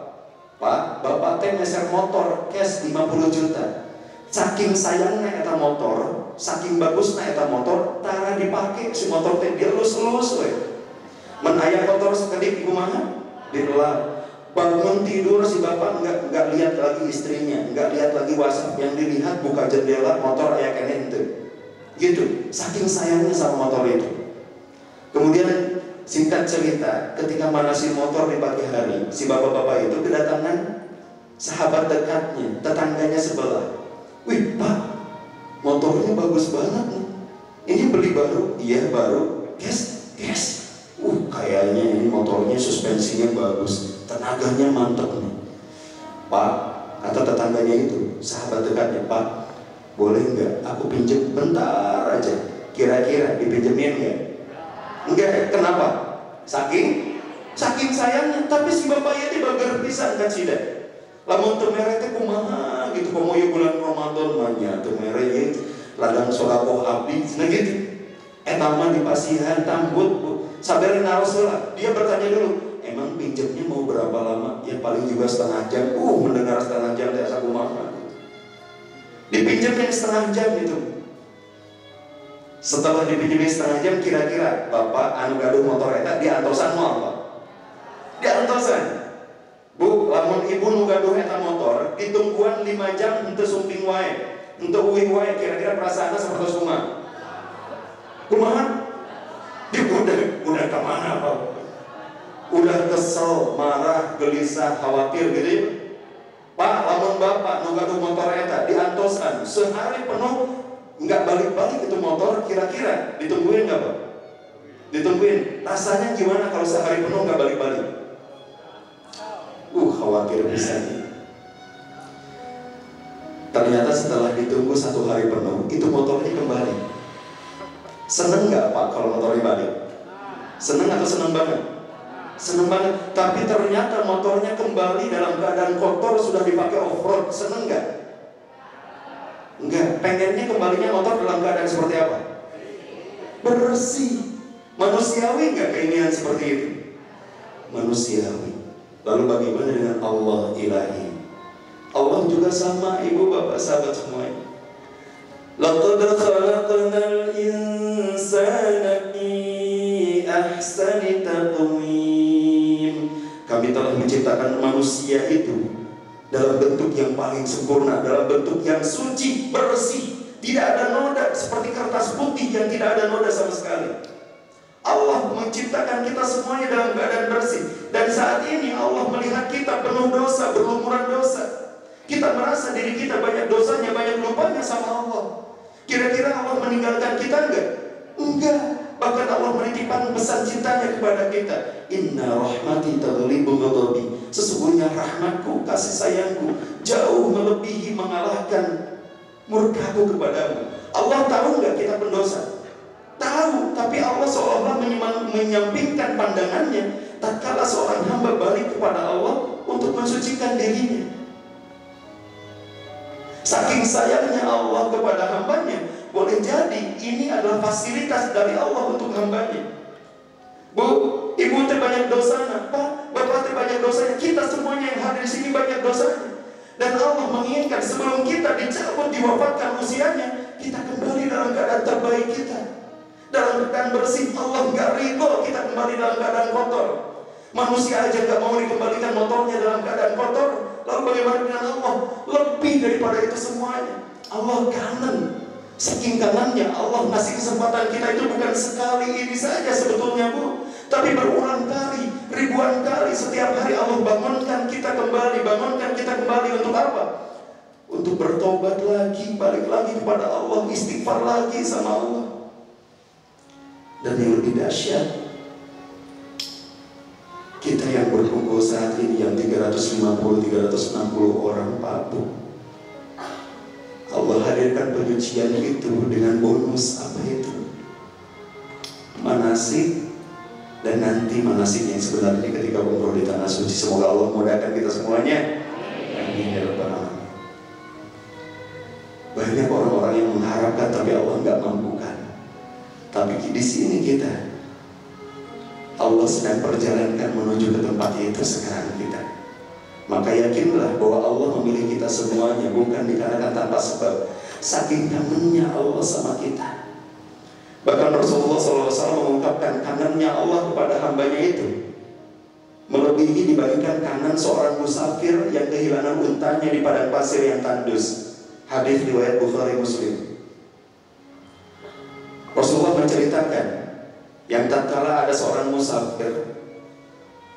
Pak, bapak teh meser motor cash 50 juta. Saking sayangnya eta motor, saking bagusnya eta motor, tara dipake si motor teh dilus-lus we. Men aya motor sakedik ibu mana? Dilelap. Bangun tidur si bapak enggak lihat lagi istrinya, enggak lihat lagi WhatsApp, yang dilihat buka jendela motor aya kene henteu. Gitu, saking sayangnya sama motor itu. Kemudian singkat cerita, ketika manasi motor di pagi hari, si bapak-bapak itu kedatangan sahabat dekatnya, tetangganya sebelah. Wih Pak, motornya bagus banget nih. Ini beli baru? Iya baru. Yes. Kayaknya ini motornya suspensinya bagus, tenaganya mantap nih. Pak, kata tetangganya itu, sahabat dekatnya, Pak, boleh nggak aku pinjem bentar aja? Kira-kira dipinjemin nggak? Enggak, kenapa? Saking sayangnya. Tapi si bapaknya dia bagar pisan kan sida. Lamun teu mere teh kumaha gitu, komoyo bulan Ramadan mah nya teu mere ye ladang sholawah abdi cenah gitu. Eta mah dipasihan tambut Bu. Sabere naros heula. Dia bertanya dulu, emang pinjemnya mau berapa lama? Ya paling juga setengah jam. Mendengar setengah jam teh asa kumaha. Dipinjemin setengah jam gitu. Setelah dipinjemin setengah jam, kira-kira bapak anu gaduh motor eta diantosan mau apa? Diantosan. Bu, lamun ibu nu gaduh eta motor, ditungguan 5 jam henteu sumping wae, henteu uwih wae, kira-kira perasaanna sapertos kumaha? Kumaha? Di udah ka mana Pak? udah kesel, marah, gelisah, khawatir gitu ya. Pak, lamun bapak nunggu motor eta diantosan sehari penuh nggak balik-balik itu motor, kira-kira ditungguin nggak Pak? Ditungguin. Rasanya gimana kalau sehari penuh nggak balik-balik? Khawatir bisa. Ternyata setelah ditunggu 1 hari penuh, itu motornya kembali. Seneng nggak Pak kalau motornya balik? Seneng atau seneng banget? Seneng banget. Tapi ternyata motornya kembali dalam keadaan kotor, sudah dipakai off-road. Seneng nggak? Enggak. Pengennya kembalinya motor dalam keadaan seperti apa? Bersih. Manusiawi nggak keinginan seperti itu? Manusiawi. Lalu bagaimana dengan Allah ilahi? Allah juga sama, ibu bapak sahabat semuanya. Laqad khalaqnal insana fi ahsani taqwim. Kami telah menciptakan manusia itu dalam bentuk yang paling sempurna, dalam bentuk yang suci, bersih, tidak ada noda, seperti kertas putih yang tidak ada noda sama sekali. Allah menciptakan kita semuanya dalam keadaan bersih. Dan saat ini Allah melihat kita penuh dosa, berlumuran dosa. Kita merasa diri kita banyak dosanya, banyak lupanya sama Allah. Kira-kira Allah meninggalkan kita enggak? Enggak. Bahkan Allah menitipkan pesan cintanya kepada kita. Inna rahmati taghlibu ghadabi. Sesungguhnya rahmatku, kasih sayangku jauh melebihi, mengalahkan murkaku kepadamu. Allah tahu enggak kita pendosa? Tahu, tapi Allah seolah-olah menyampingkan pandangannya tatkala seorang hamba balik kepada Allah untuk mensucikan dirinya. Saking sayangnya Allah kepada hambanya, boleh jadi ini adalah fasilitas dari Allah untuk hambanya. Bu, ibu teh banyak dosanya, Pak, bapak teh banyak dosanya. Kita semuanya yang hadir di sini banyak dosanya. Dan Allah menginginkan sebelum kita dicabut, diwafatkan usianya, kita kembali dalam keadaan terbaik kita, dalam keadaan bersih. Allah nggak ridho kita kembali dalam keadaan kotor. Manusia aja nggak mau dikembalikan motornya dalam keadaan kotor. Lalu bagaimana dengan Allah? Lebih daripada itu semuanya. Allah kangen. Saking kangennya Allah ngasih kesempatan kita itu bukan sekali ini saja sebetulnya Bu, tapi berulang kali, ribuan kali. Setiap hari Allah bangunkan kita kembali, bangunkan kita kembali untuk apa? Untuk bertobat lagi, balik lagi kepada Allah, istighfar lagi sama Allah. Dan yang lebih dahsyat, kita yang berkumpul saat ini yang 350-360 orang Pak Bu, Allah hadirkan penyucian itu dengan bonus apa itu? Manasik. Dan nanti manasik yang sebenarnya ketika umroh di tanah suci. Semoga Allah mudahkan kita semuanya. Amin ya rabbal alamin. Banyak orang-orang yang mengharapkan tapi Allah nggak mampukan. Tapi di sini kita, Allah sedang perjalankan menuju ke tempat itu sekarang kita. Maka yakinlah bahwa Allah memilih kita semuanya bukan dikarenakan tanpa sebab. Saking kangennya Allah sama kita. Bahkan Rasulullah SAW mengungkapkan kangennya Allah kepada hambanya itu melebihi dibandingkan kangen seorang musafir yang kehilangan untanya di padang pasir yang tandus. Hadis riwayat Bukhari Muslim. Rasulullah menceritakan yang tatkala ada seorang musafir,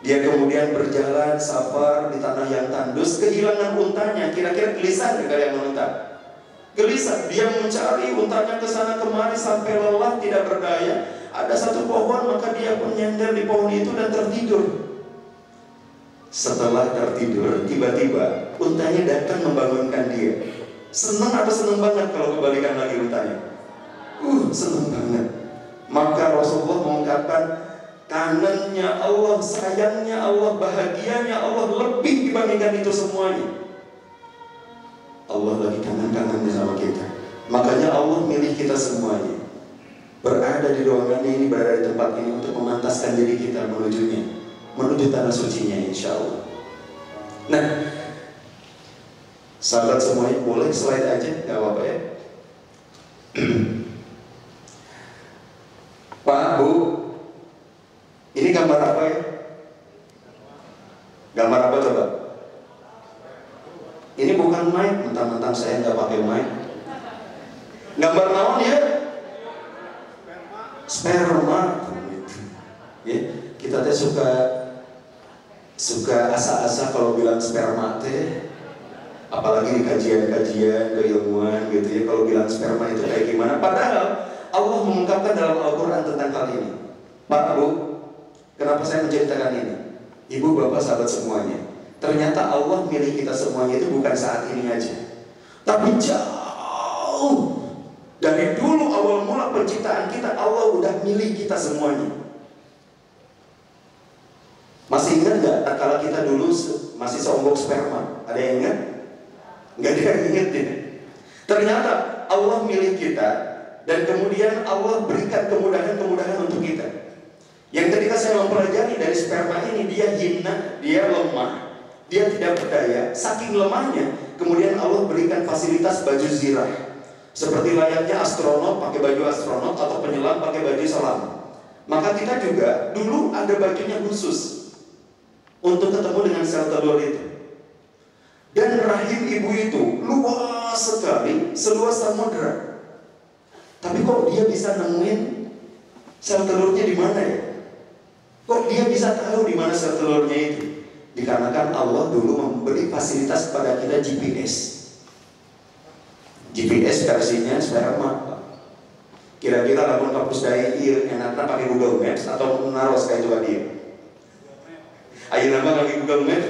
dia kemudian berjalan safar di tanah yang tandus, kehilangan untanya. Kira-kira gelisah nggak yang menunta? Gelisah. Dia mencari untanya ke sana kemari sampai lelah, tidak berdaya. Ada satu pohon, maka dia pun nyender di pohon itu dan tertidur. Setelah tertidur, tiba-tiba untanya datang membangunkan dia. Senang atau senang banget kalau kebalikan lagi untanya? Senang banget. Maka Rasulullah mengungkapkan kangennya Allah, sayangnya Allah, bahagianya Allah lebih dibandingkan itu semuanya. Allah lagi kangen-kangennya sama kita. Makanya Allah milih kita semuanya, berada di ruangannya ini, berada di tempat ini untuk memantaskan diri kita menuju tanah sucinya insya Allah. Nah, sahabat semuanya, boleh slide aja, gak apa-apa ya. Pak, Bu, ini gambar apa ya? Gambar apa coba? Ini bukan mic, mentang-mentang saya nggak pakai mic. Gambar naon ya? Sperma. Ya, kita teh suka suka asa-asa kalau bilang sperma teh, apalagi di kajian-kajian keilmuan gitu ya, kalau bilang sperma itu kayak gimana. Padahal Allah mengungkapkan dalam Al-Quran tentang hal ini. Pak, Bu, kenapa saya menceritakan ini? Ibu, Bapak, sahabat semuanya, ternyata Allah milih kita semuanya itu bukan saat ini aja, tapi jauh dari dulu awal mula penciptaan kita, Allah udah milih kita semuanya. Masih ingat nggak kalau kita dulu masih seonggok sperma? Ada yang ingat? Nggak ada yang ingat ya. Ternyata Allah milih kita dan kemudian Allah berikan kemudahan-kemudahan untuk kita. Yang ketika saya mempelajari dari sperma ini, dia hina, dia lemah, dia tidak berdaya. Saking lemahnya, kemudian Allah berikan fasilitas baju zirah, seperti layaknya astronot pakai baju astronot atau penyelam pakai baju selam. Maka kita juga dulu ada bajunya khusus untuk ketemu dengan sel telur itu. Dan rahim ibu itu luas sekali, seluas samudra. Tapi kok dia bisa nemuin sel telurnya di mana ya? Kok dia bisa tahu di mana sel telurnya itu? Dikarenakan Allah dulu memberi fasilitas kepada kita GPS. GPS versinya sperma. Kira-kira lamun Pak Pusdai enaknya pakai Google Maps atau menaruh kayak coba dia. Ayo nama pakai Google Maps,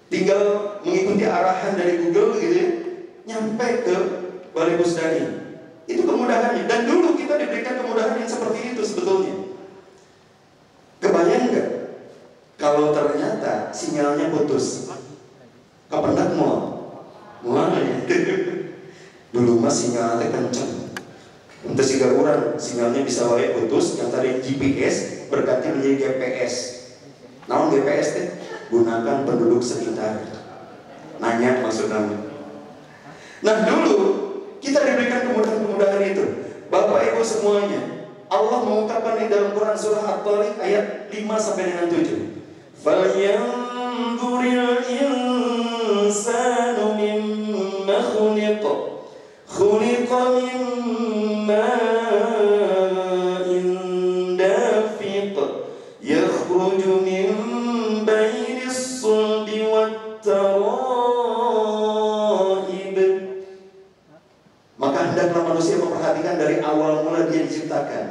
tinggal mengikuti arahan dari Google gitu ya, nyampe ke Balai Pusdai. Itu kemudahannya. Dan dulu kita diberikan kemudahan yang seperti itu sebetulnya. Kebayang nggak kalau ternyata sinyalnya putus? Kapan mau? Dulu mah sinyalnya kenceng. Untuk sigar orang sinyalnya bisa wae putus, yang tadi GPS berganti menjadi GPS. Namun GPS teh gunakan penduduk sekitar. Nanya maksudnya. Nah dulu kita diberikan kemudahan-kemudahan itu. Bapak Ibu semuanya, Allah mengungkapkan ini dalam Quran surah At-Tariq ayat 5 sampai dengan 7. Falyanzuril insanu mimma khuliqa. Khuliqa min ma'in dafiq. Yakhruju min bainis sulbi wat taraib. Maka hendaklah manusia memperhatikan dari awal mula dia diciptakan.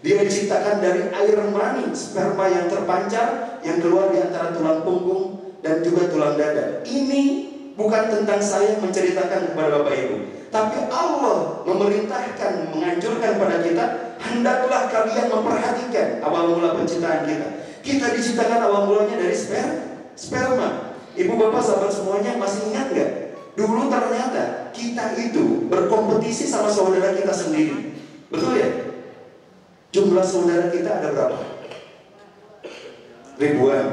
Dia diciptakan dari air mani, sperma yang terpancar, yang keluar di antara tulang punggung dan juga tulang dada. Ini bukan tentang saya menceritakan kepada Bapak Ibu, tapi Allah memerintahkan, menganjurkan pada kita, hendaklah kalian memperhatikan awal mula penciptaan kita. Kita diciptakan awal mulanya dari sperma. Ibu bapak sahabat semuanya masih ingat nggak? Dulu ternyata kita itu berkompetisi sama saudara kita sendiri. Betul ya? Jumlah saudara kita ada berapa? Ribuan.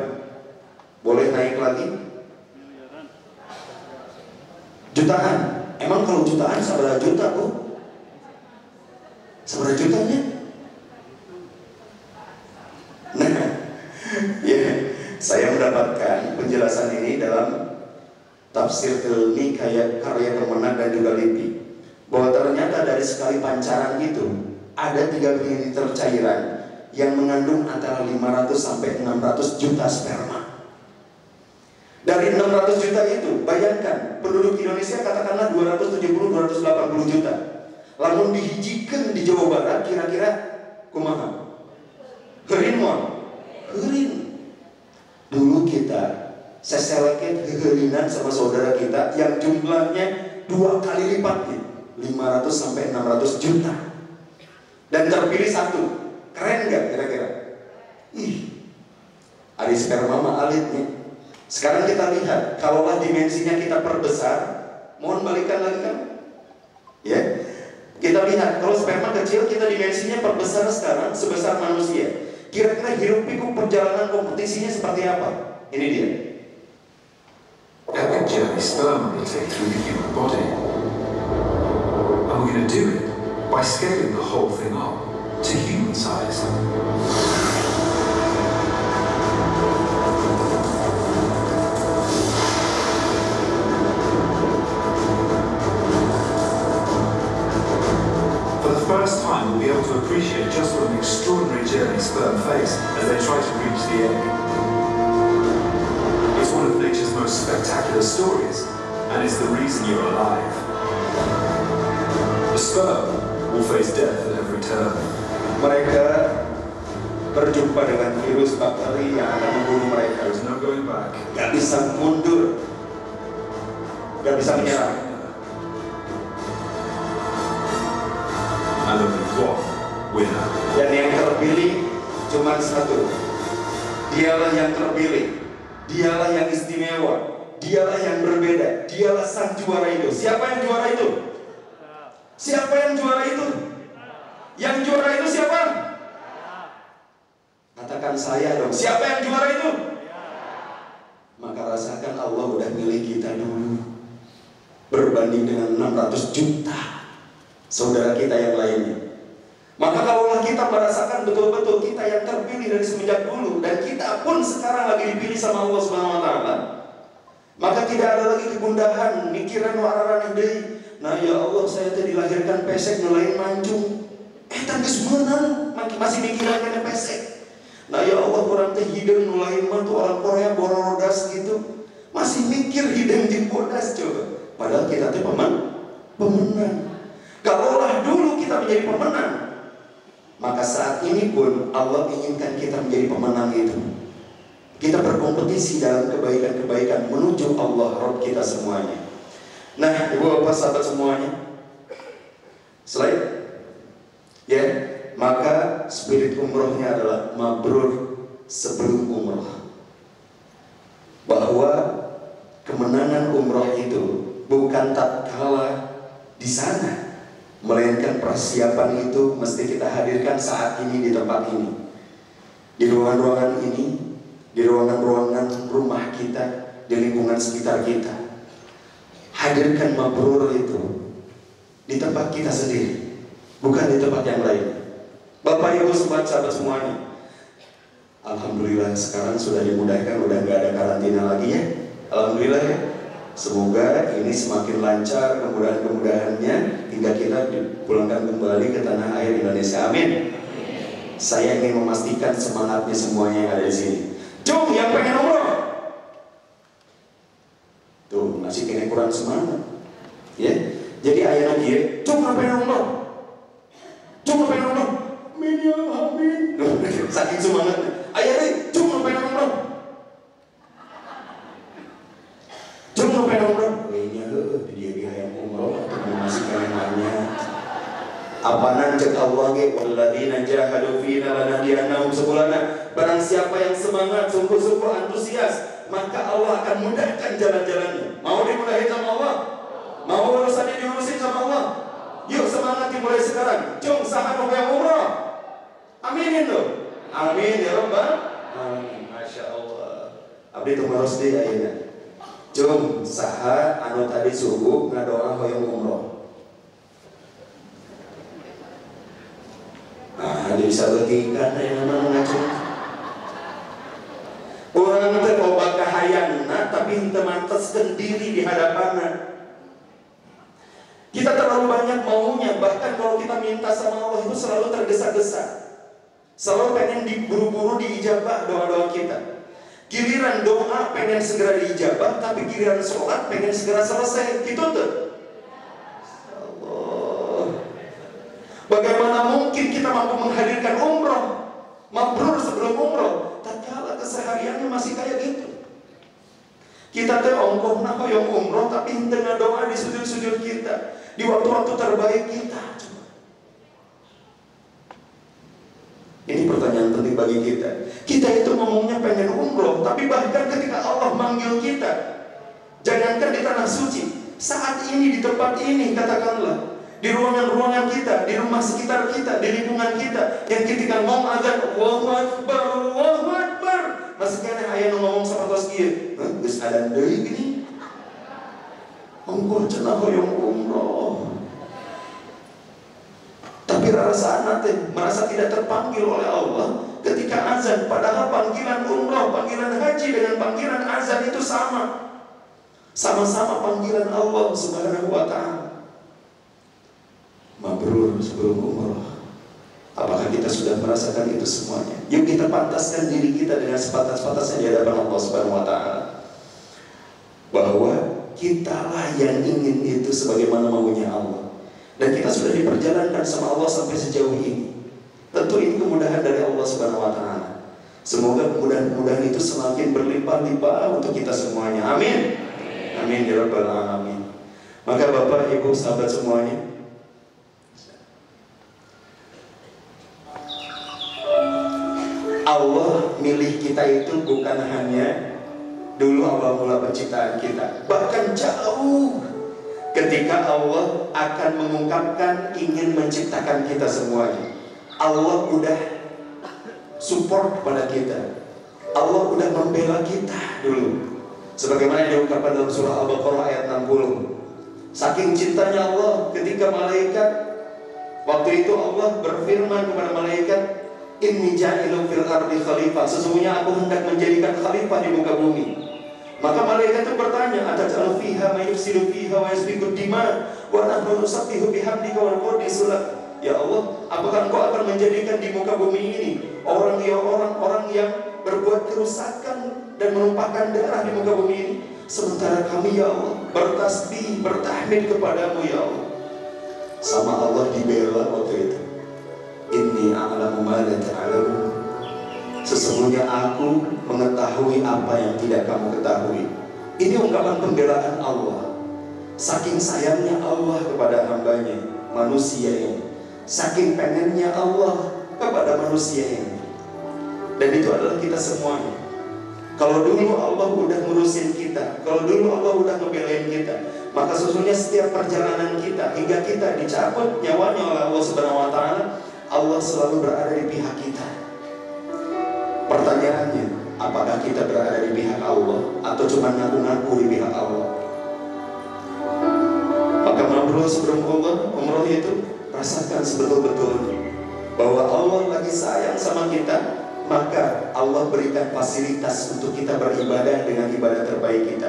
Boleh naik lagi? Jutaan. Emang kalau jutaan seberapa juta kok? Seberapa jutanya? Nah, ya, saya mendapatkan penjelasan ini dalam tafsir ilmi karya Kemenak dan juga LIPI, bahwa ternyata dari sekali pancaran itu ada 3 ml cairan yang mengandung antara 500 sampai 600 juta sperma. Dari 600 juta itu, bayangkan penduduk Indonesia katakanlah 270-280 juta. Lamun dihijikan di Jawa Barat kira-kira kumaha? Heureun moal. Heureun. Dulu kita seseleket heurinan sama saudara kita yang jumlahnya 2 kali lipatnya, 500 sampai 600 juta. Dan terpilih satu. Keren gak kira-kira? Ih, ada sperma mah alitnya. Sekarang kita lihat, kalaulah dimensinya kita perbesar, mohon balikan lagi kan? Ya, kita lihat kalau sperma kecil kita dimensinya perbesar sekarang sebesar manusia. Kira-kira hirup pikuk perjalanan kompetisinya seperti apa? Ini dia. Epic journey sperm will take through the human body. And we're going to do it by scaling the whole thing up to human size. For the first time, we'll be able to appreciate just what an extraordinary journey sperm face as they try to reach the egg. one of nature's most spectacular stories, and is the reason you're alive. The sperm will face death at every turn. Mereka berjumpa dengan virus bakteri yang akan membunuh mereka. There's no going back. Gak bisa mundur, gak bisa menyerah. And only one winner. Dan yang terpilih cuma satu. Dialah yang terpilih, dialah yang istimewa, dialah yang berbeda, dialah sang juara itu. Siapa yang juara itu? Siapa yang juara itu? Yang juara itu siapa? Katakan saya dong. Siapa yang juara itu? Maka rasakan Allah udah milih kita dulu, berbanding dengan 600 juta saudara kita yang lainnya. Maka kalaulah kita merasakan betul-betul kita yang terpilih dari semenjak dulu, dan kita pun sekarang lagi dipilih sama Allah Subhanahu wa taala, maka tidak ada lagi kegundahan, mikiran wararan deui. Nah ya Allah, saya tadi dilahirkan pesek nelayan mancung. Geus meunang masih mikiran kana pesek. Nah ya Allah, orang teh hideung nelayan mah tuh orang Korea borodas gitu. Masih mikir hideung jeung bodas coba. Padahal kita teh pemenang. Kalaulah dulu kita menjadi pemenang, maka saat ini pun Allah inginkan kita menjadi pemenang itu. Kita berkompetisi dalam kebaikan-kebaikan menuju Allah Rabb kita semuanya. Nah, ibu bapak sahabat semuanya, slide ya, maka spirit umrohnya adalah mabrur sebelum umroh. Bahwa kemenangan umroh itu bukan tatkala di sana, melainkan persiapan itu mesti kita hadirkan saat ini di tempat ini, di ruangan-ruangan ini, di ruangan-ruangan rumah kita, di lingkungan sekitar kita. Hadirkan mabrur itu di tempat kita sendiri, bukan di tempat yang lain. Bapak Ibu sobat sahabat semuanya, alhamdulillah sekarang sudah dimudahkan, udah nggak ada karantina lagi ya. Alhamdulillah ya. Semoga ini semakin lancar kemudahan-kemudahannya hingga kita dipulangkan kembali ke tanah air Indonesia. Amin. Saya ingin memastikan semangatnya semuanya yang ada di sini. Cung, yang pengen umroh, tuh masih kena kurang semangat, ya. Jadi ayah lagi, cung yang pengen umroh, cung yang pengen umroh, amin ya amin. Saking semangatnya, ayah lagi, cung yang pengen umroh. Cuma pengen umroh, kayaknya dia yang umroh masih kalimatnya. Apa nancek Allah ge, walladzina jahadu fina lanahdiyannahum subulana. Barang siapa yang semangat, sungguh-sungguh antusias, maka Allah akan mudahkan jalan-jalannya. Mau dimudahin sama Allah? Mau urusannya diurusin sama Allah? Yuk semangat dimulai sekarang. Cung sahabat yang umroh, aminin tuh. Amin ya Rabbal alamin. Masya Allah. Abdi tuh harus di ayeuna. Cung saha anu tadi subuh ngadoa hoyong umroh. Nah, dia bisa letikan yang mana ngacung. Orang teh loba kahayangna tapi henteu manteskeun diri di hadapanna. Kita terlalu banyak maunya, bahkan kalau kita minta sama Allah itu selalu tergesa-gesa. Selalu pengen diburu-buru diijabah doa-doa kita. Giliran doa pengen segera diijabah, tapi giliran sholat pengen segera selesai. Gitu tuh. Allah. Bagaimana mungkin kita mampu menghadirkan umroh, mabrur sebelum umroh, tatkala kesehariannya masih kayak gitu. Kita teh ongkoh nah hoyong umroh, tapi tengah doa di sujud-sujud kita, di waktu-waktu terbaik kita. Ini pertanyaan penting bagi kita. Kita itu ngomongnya pengen umroh, tapi bahkan ketika Allah manggil kita, jangankan di tanah suci, saat ini di tempat ini, katakanlah di ruangan-ruangan kita, di rumah sekitar kita, di lingkungan kita, yang ketika ngomong azan Allahu Akbar, Allahu Akbar, masih kena aya nu ngomong sapertos kieu, geus adan deui gini. Ongkoh cenah hoyong umroh. Tapi rasa teh merasa tidak terpanggil oleh Allah ketika azan, padahal panggilan umroh, panggilan haji dengan panggilan azan itu sama. Sama-sama panggilan Allah Subhanahu wa taala. Mabrur sebelum umroh. Apakah kita sudah merasakan itu semuanya? Yuk kita pantaskan diri kita dengan sepatas-patasnya di hadapan Allah Subhanahu wa taala. bahwa kitalah yang ingin itu sebagaimana maunya Allah. Dan kita sudah diperjalankan sama Allah sampai sejauh ini. Tentu ini kemudahan dari Allah Subhanahu wa Ta'ala. Semoga kemudahan-kemudahan itu semakin berlimpah-limpah untuk kita semuanya. Amin. Amin ya rabbal alamin. Maka Bapak, Ibu, sahabat semuanya, Allah milih kita itu bukan hanya dulu awal mula penciptaan kita, bahkan jauh ketika Allah akan mengungkapkan ingin menciptakan kita semuanya. Allah udah support kepada kita. Allah udah membela kita dulu. Sebagaimana yang diungkapkan dalam surah Al-Baqarah ayat 60. Saking cintanya Allah ketika malaikat, waktu itu Allah berfirman kepada malaikat, Inni ja'ilun fil ardi khalifah, sesungguhnya aku hendak menjadikan khalifah di muka bumi. Maka malaikat itu bertanya, ataj'alu fiha may yufsidu fiha wa yasfiku dima wa nahnu nusabbihu bihamdika wa nuqaddisu lak. Ya Allah, apakah Engkau akan menjadikan di muka bumi ini orang-orang yang berbuat kerusakan dan menumpahkan darah di muka bumi ini, sementara kami ya Allah bertasbih, bertahmid kepadamu ya Allah. Sama Allah dibela waktu itu. Inni a'lamu ma la ta'lamun. Sesungguhnya aku mengetahui apa yang tidak kamu ketahui. Ini ungkapan pembelaan Allah. Saking sayangnya Allah kepada hambanya, manusia ini. Saking pengennya Allah kepada manusia ini. Dan itu adalah kita semuanya. Kalau dulu Allah udah ngurusin kita, kalau dulu Allah udah ngebelain kita, maka sesungguhnya setiap perjalanan kita hingga kita dicabut nyawanya oleh Allah Subhanahu wa Ta'ala, Allah selalu berada di pihak kita. Pertanyaannya, apakah kita berada di pihak Allah atau cuma ngaku-ngaku di pihak Allah? Maka mabrur sebelum umroh itu, rasakan sebetul-betulnya bahwa Allah lagi sayang sama kita. Maka Allah berikan fasilitas untuk kita beribadah dengan ibadah terbaik kita.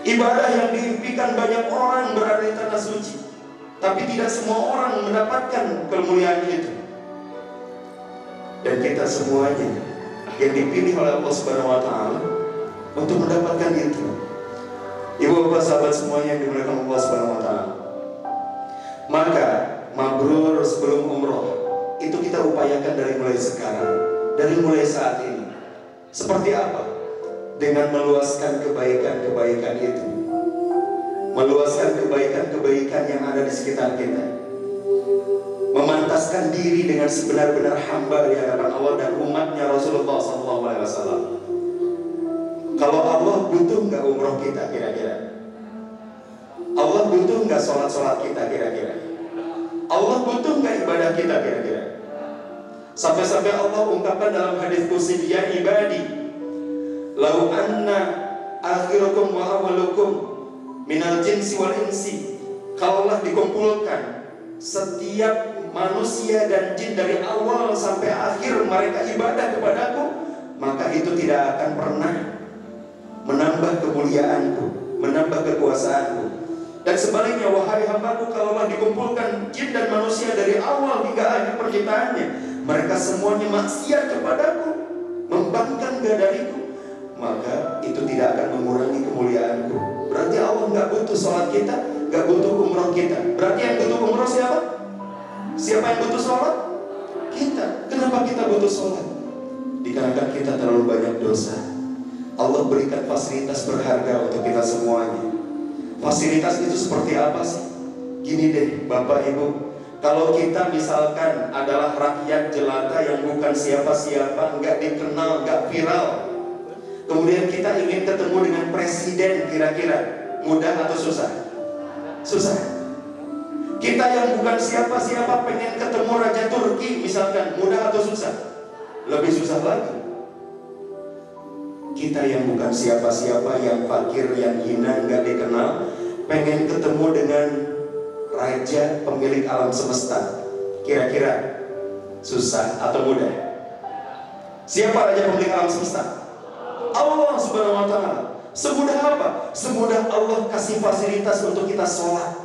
Ibadah yang diimpikan banyak orang berada di tanah suci, tapi tidak semua orang mendapatkan kemuliaan itu. Dan kita semuanya yang dipilih oleh Allah Subhanahu wa Ta'ala untuk mendapatkan itu. Ibu bapak sahabat semuanya yang dimuliakan Allah Subhanahu wa Ta'ala, maka mabrur sebelum umroh itu kita upayakan dari mulai sekarang, dari mulai saat ini. Seperti apa? Dengan meluaskan kebaikan-kebaikan itu, meluaskan kebaikan-kebaikan yang ada di sekitar kita, memantaskan diri dengan sebenar-benar hamba di hadapan Allah dan umatnya Rasulullah SAW. Kalau Allah butuh nggak umroh kita kira-kira? Allah butuh nggak sholat kita kira-kira? Allah butuh nggak ibadah kita kira-kira? Sampai-sampai Allah ungkapkan dalam hadis qudsi, ya ibadi, lau anna akhirukum wa awalukum minal jinsi wal insi. Kalaulah dikumpulkan setiap manusia dan jin dari awal sampai akhir mereka ibadah kepadaku, maka itu tidak akan pernah menambah kemuliaanku, menambah kekuasaanku. Dan sebaliknya, wahai hambaku, kalaulah dikumpulkan jin dan manusia dari awal hingga akhir penciptaannya, mereka semuanya maksiat kepadaku, membangkang dariku, maka itu tidak akan mengurangi kemuliaanku. Berarti Allah nggak butuh sholat kita, nggak butuh umroh kita. Berarti yang butuh umroh siapa? Siapa yang butuh sholat? Kita. Kenapa kita butuh sholat? Dikarenakan kita terlalu banyak dosa. Allah berikan fasilitas berharga untuk kita semuanya. Fasilitas itu seperti apa sih? Gini deh Bapak Ibu, kalau kita misalkan adalah rakyat jelata yang bukan siapa-siapa, nggak dikenal, nggak viral, kemudian kita ingin ketemu dengan presiden, kira-kira mudah atau susah? Susah. Kita yang bukan siapa-siapa pengen ketemu Raja Turki misalkan, mudah atau susah? Lebih susah lagi. Kita yang bukan siapa-siapa, yang fakir, yang hina, nggak dikenal, pengen ketemu dengan Raja pemilik alam semesta, kira-kira susah atau mudah? Siapa Raja pemilik alam semesta? Allah Subhanahu wa Ta'ala. Semudah apa? Semudah Allah kasih fasilitas untuk kita sholat.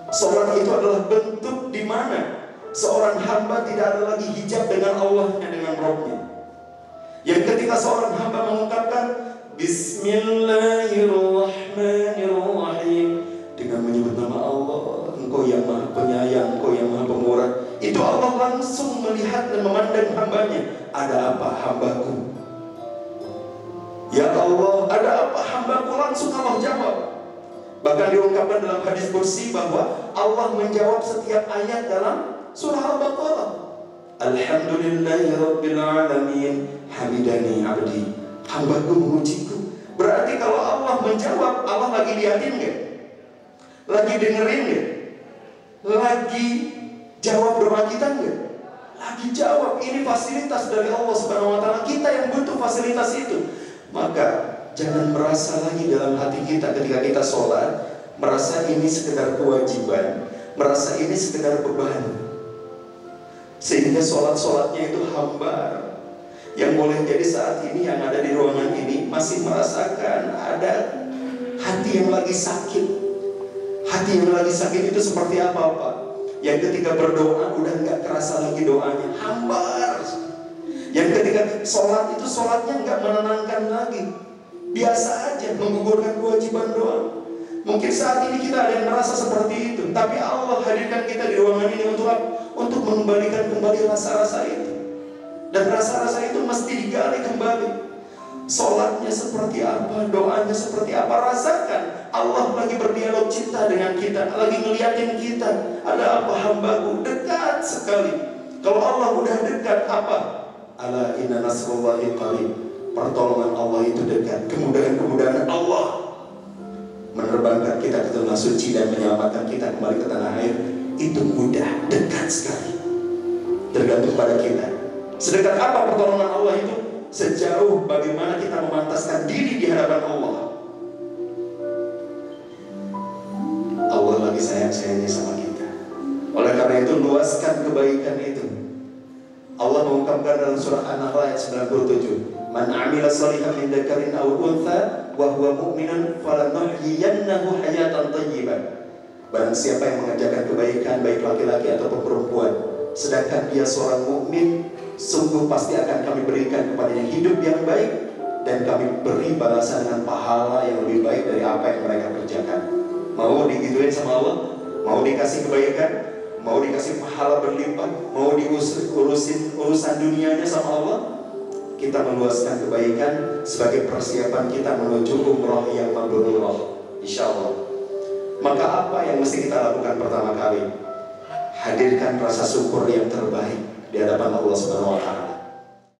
Sholat itu adalah bentuk di mana seorang hamba tidak ada lagi hijab dengan Allahnya, dengan Rabbnya. Yang ketika seorang hamba mengungkapkan Bismillahirrahmanirrahim. Dengan menyebut nama Allah, Engkau yang Maha Penyayang, Engkau yang Maha Pemurah. Itu Allah langsung melihat dan memandang hambanya. Ada apa hambaku? Ya Allah, ada apa hambaku? Langsung Allah jawab. Bahkan diungkapkan dalam hadis kursi bahwa Allah menjawab setiap ayat dalam surah Al-Baqarah. Alhamdulillahirabbil alamin, hamidani abdi. Hambaku memujiku. Berarti kalau Allah menjawab, Allah lagi liatin nggak? Lagi dengerin nggak? Lagi jawab doa kita nggak? Lagi jawab. Ini fasilitas dari Allah Subhanahu wa Ta'ala. Kita yang butuh fasilitas itu. Maka jangan merasa lagi dalam hati kita ketika kita sholat, merasa ini sekedar kewajiban, merasa ini sekedar beban, sehingga sholat-sholatnya itu hambar. Yang boleh jadi saat ini yang ada di ruangan ini masih merasakan ada hati yang lagi sakit. Hati yang lagi sakit itu seperti apa? Yang ketika berdoa udah nggak kerasa lagi doanya, hambar. Yang ketika sholat itu sholatnya nggak menenangkan lagi, biasa aja menggugurkan kewajiban doa. Mungkin saat ini kita ada yang merasa seperti itu, tapi Allah hadirkan kita di ruangan ini untuk mengembalikan kembali rasa-rasa itu. Dan rasa-rasa itu mesti digali kembali. Sholatnya seperti apa, doanya seperti apa, rasakan. Allah lagi berdialog cinta dengan kita, lagi ngeliatin kita. Ada apa hambaku? Dekat sekali. Kalau Allah udah dekat, apa? Ala inna nasrullahi qarib. Pertolongan Allah itu dekat. Kemudahan-kemudahan Allah menerbangkan kita ke tanah suci dan menyelamatkan kita kembali ke tanah air. Itu mudah, dekat sekali. Tergantung pada kita. Sedekat apa pertolongan Allah itu? Sejauh bagaimana kita memantaskan diri di hadapan Allah. Allah lagi sayang-sayangnya sama kita. Oleh karena itu luaskan kebaikan itu. Allah mengungkapkan dalam surah An-Nahl ayat 97, "Man 'amila shalihan min dzakarin aw untha wa huwa mu'minun falanuhyiyannahu hayatan thayyibah." Barang siapa yang mengerjakan kebaikan baik laki-laki ataupun perempuan, sedangkan dia seorang mukmin, sungguh pasti akan kami berikan kepadanya hidup yang baik dan kami beri balasan dengan pahala yang lebih baik dari apa yang mereka kerjakan. Mau digituin sama Allah? Mau dikasih kebaikan? Mau dikasih pahala berlimpah? Mau diurusin urusan dunianya sama Allah? Kita meluaskan kebaikan sebagai persiapan kita menuju umrah yang mabrurah, insyaallah. Maka apa yang mesti kita lakukan pertama kali? Hadirkan rasa syukur yang terbaik di hadapan Allah Subhanahu wa Ta'ala.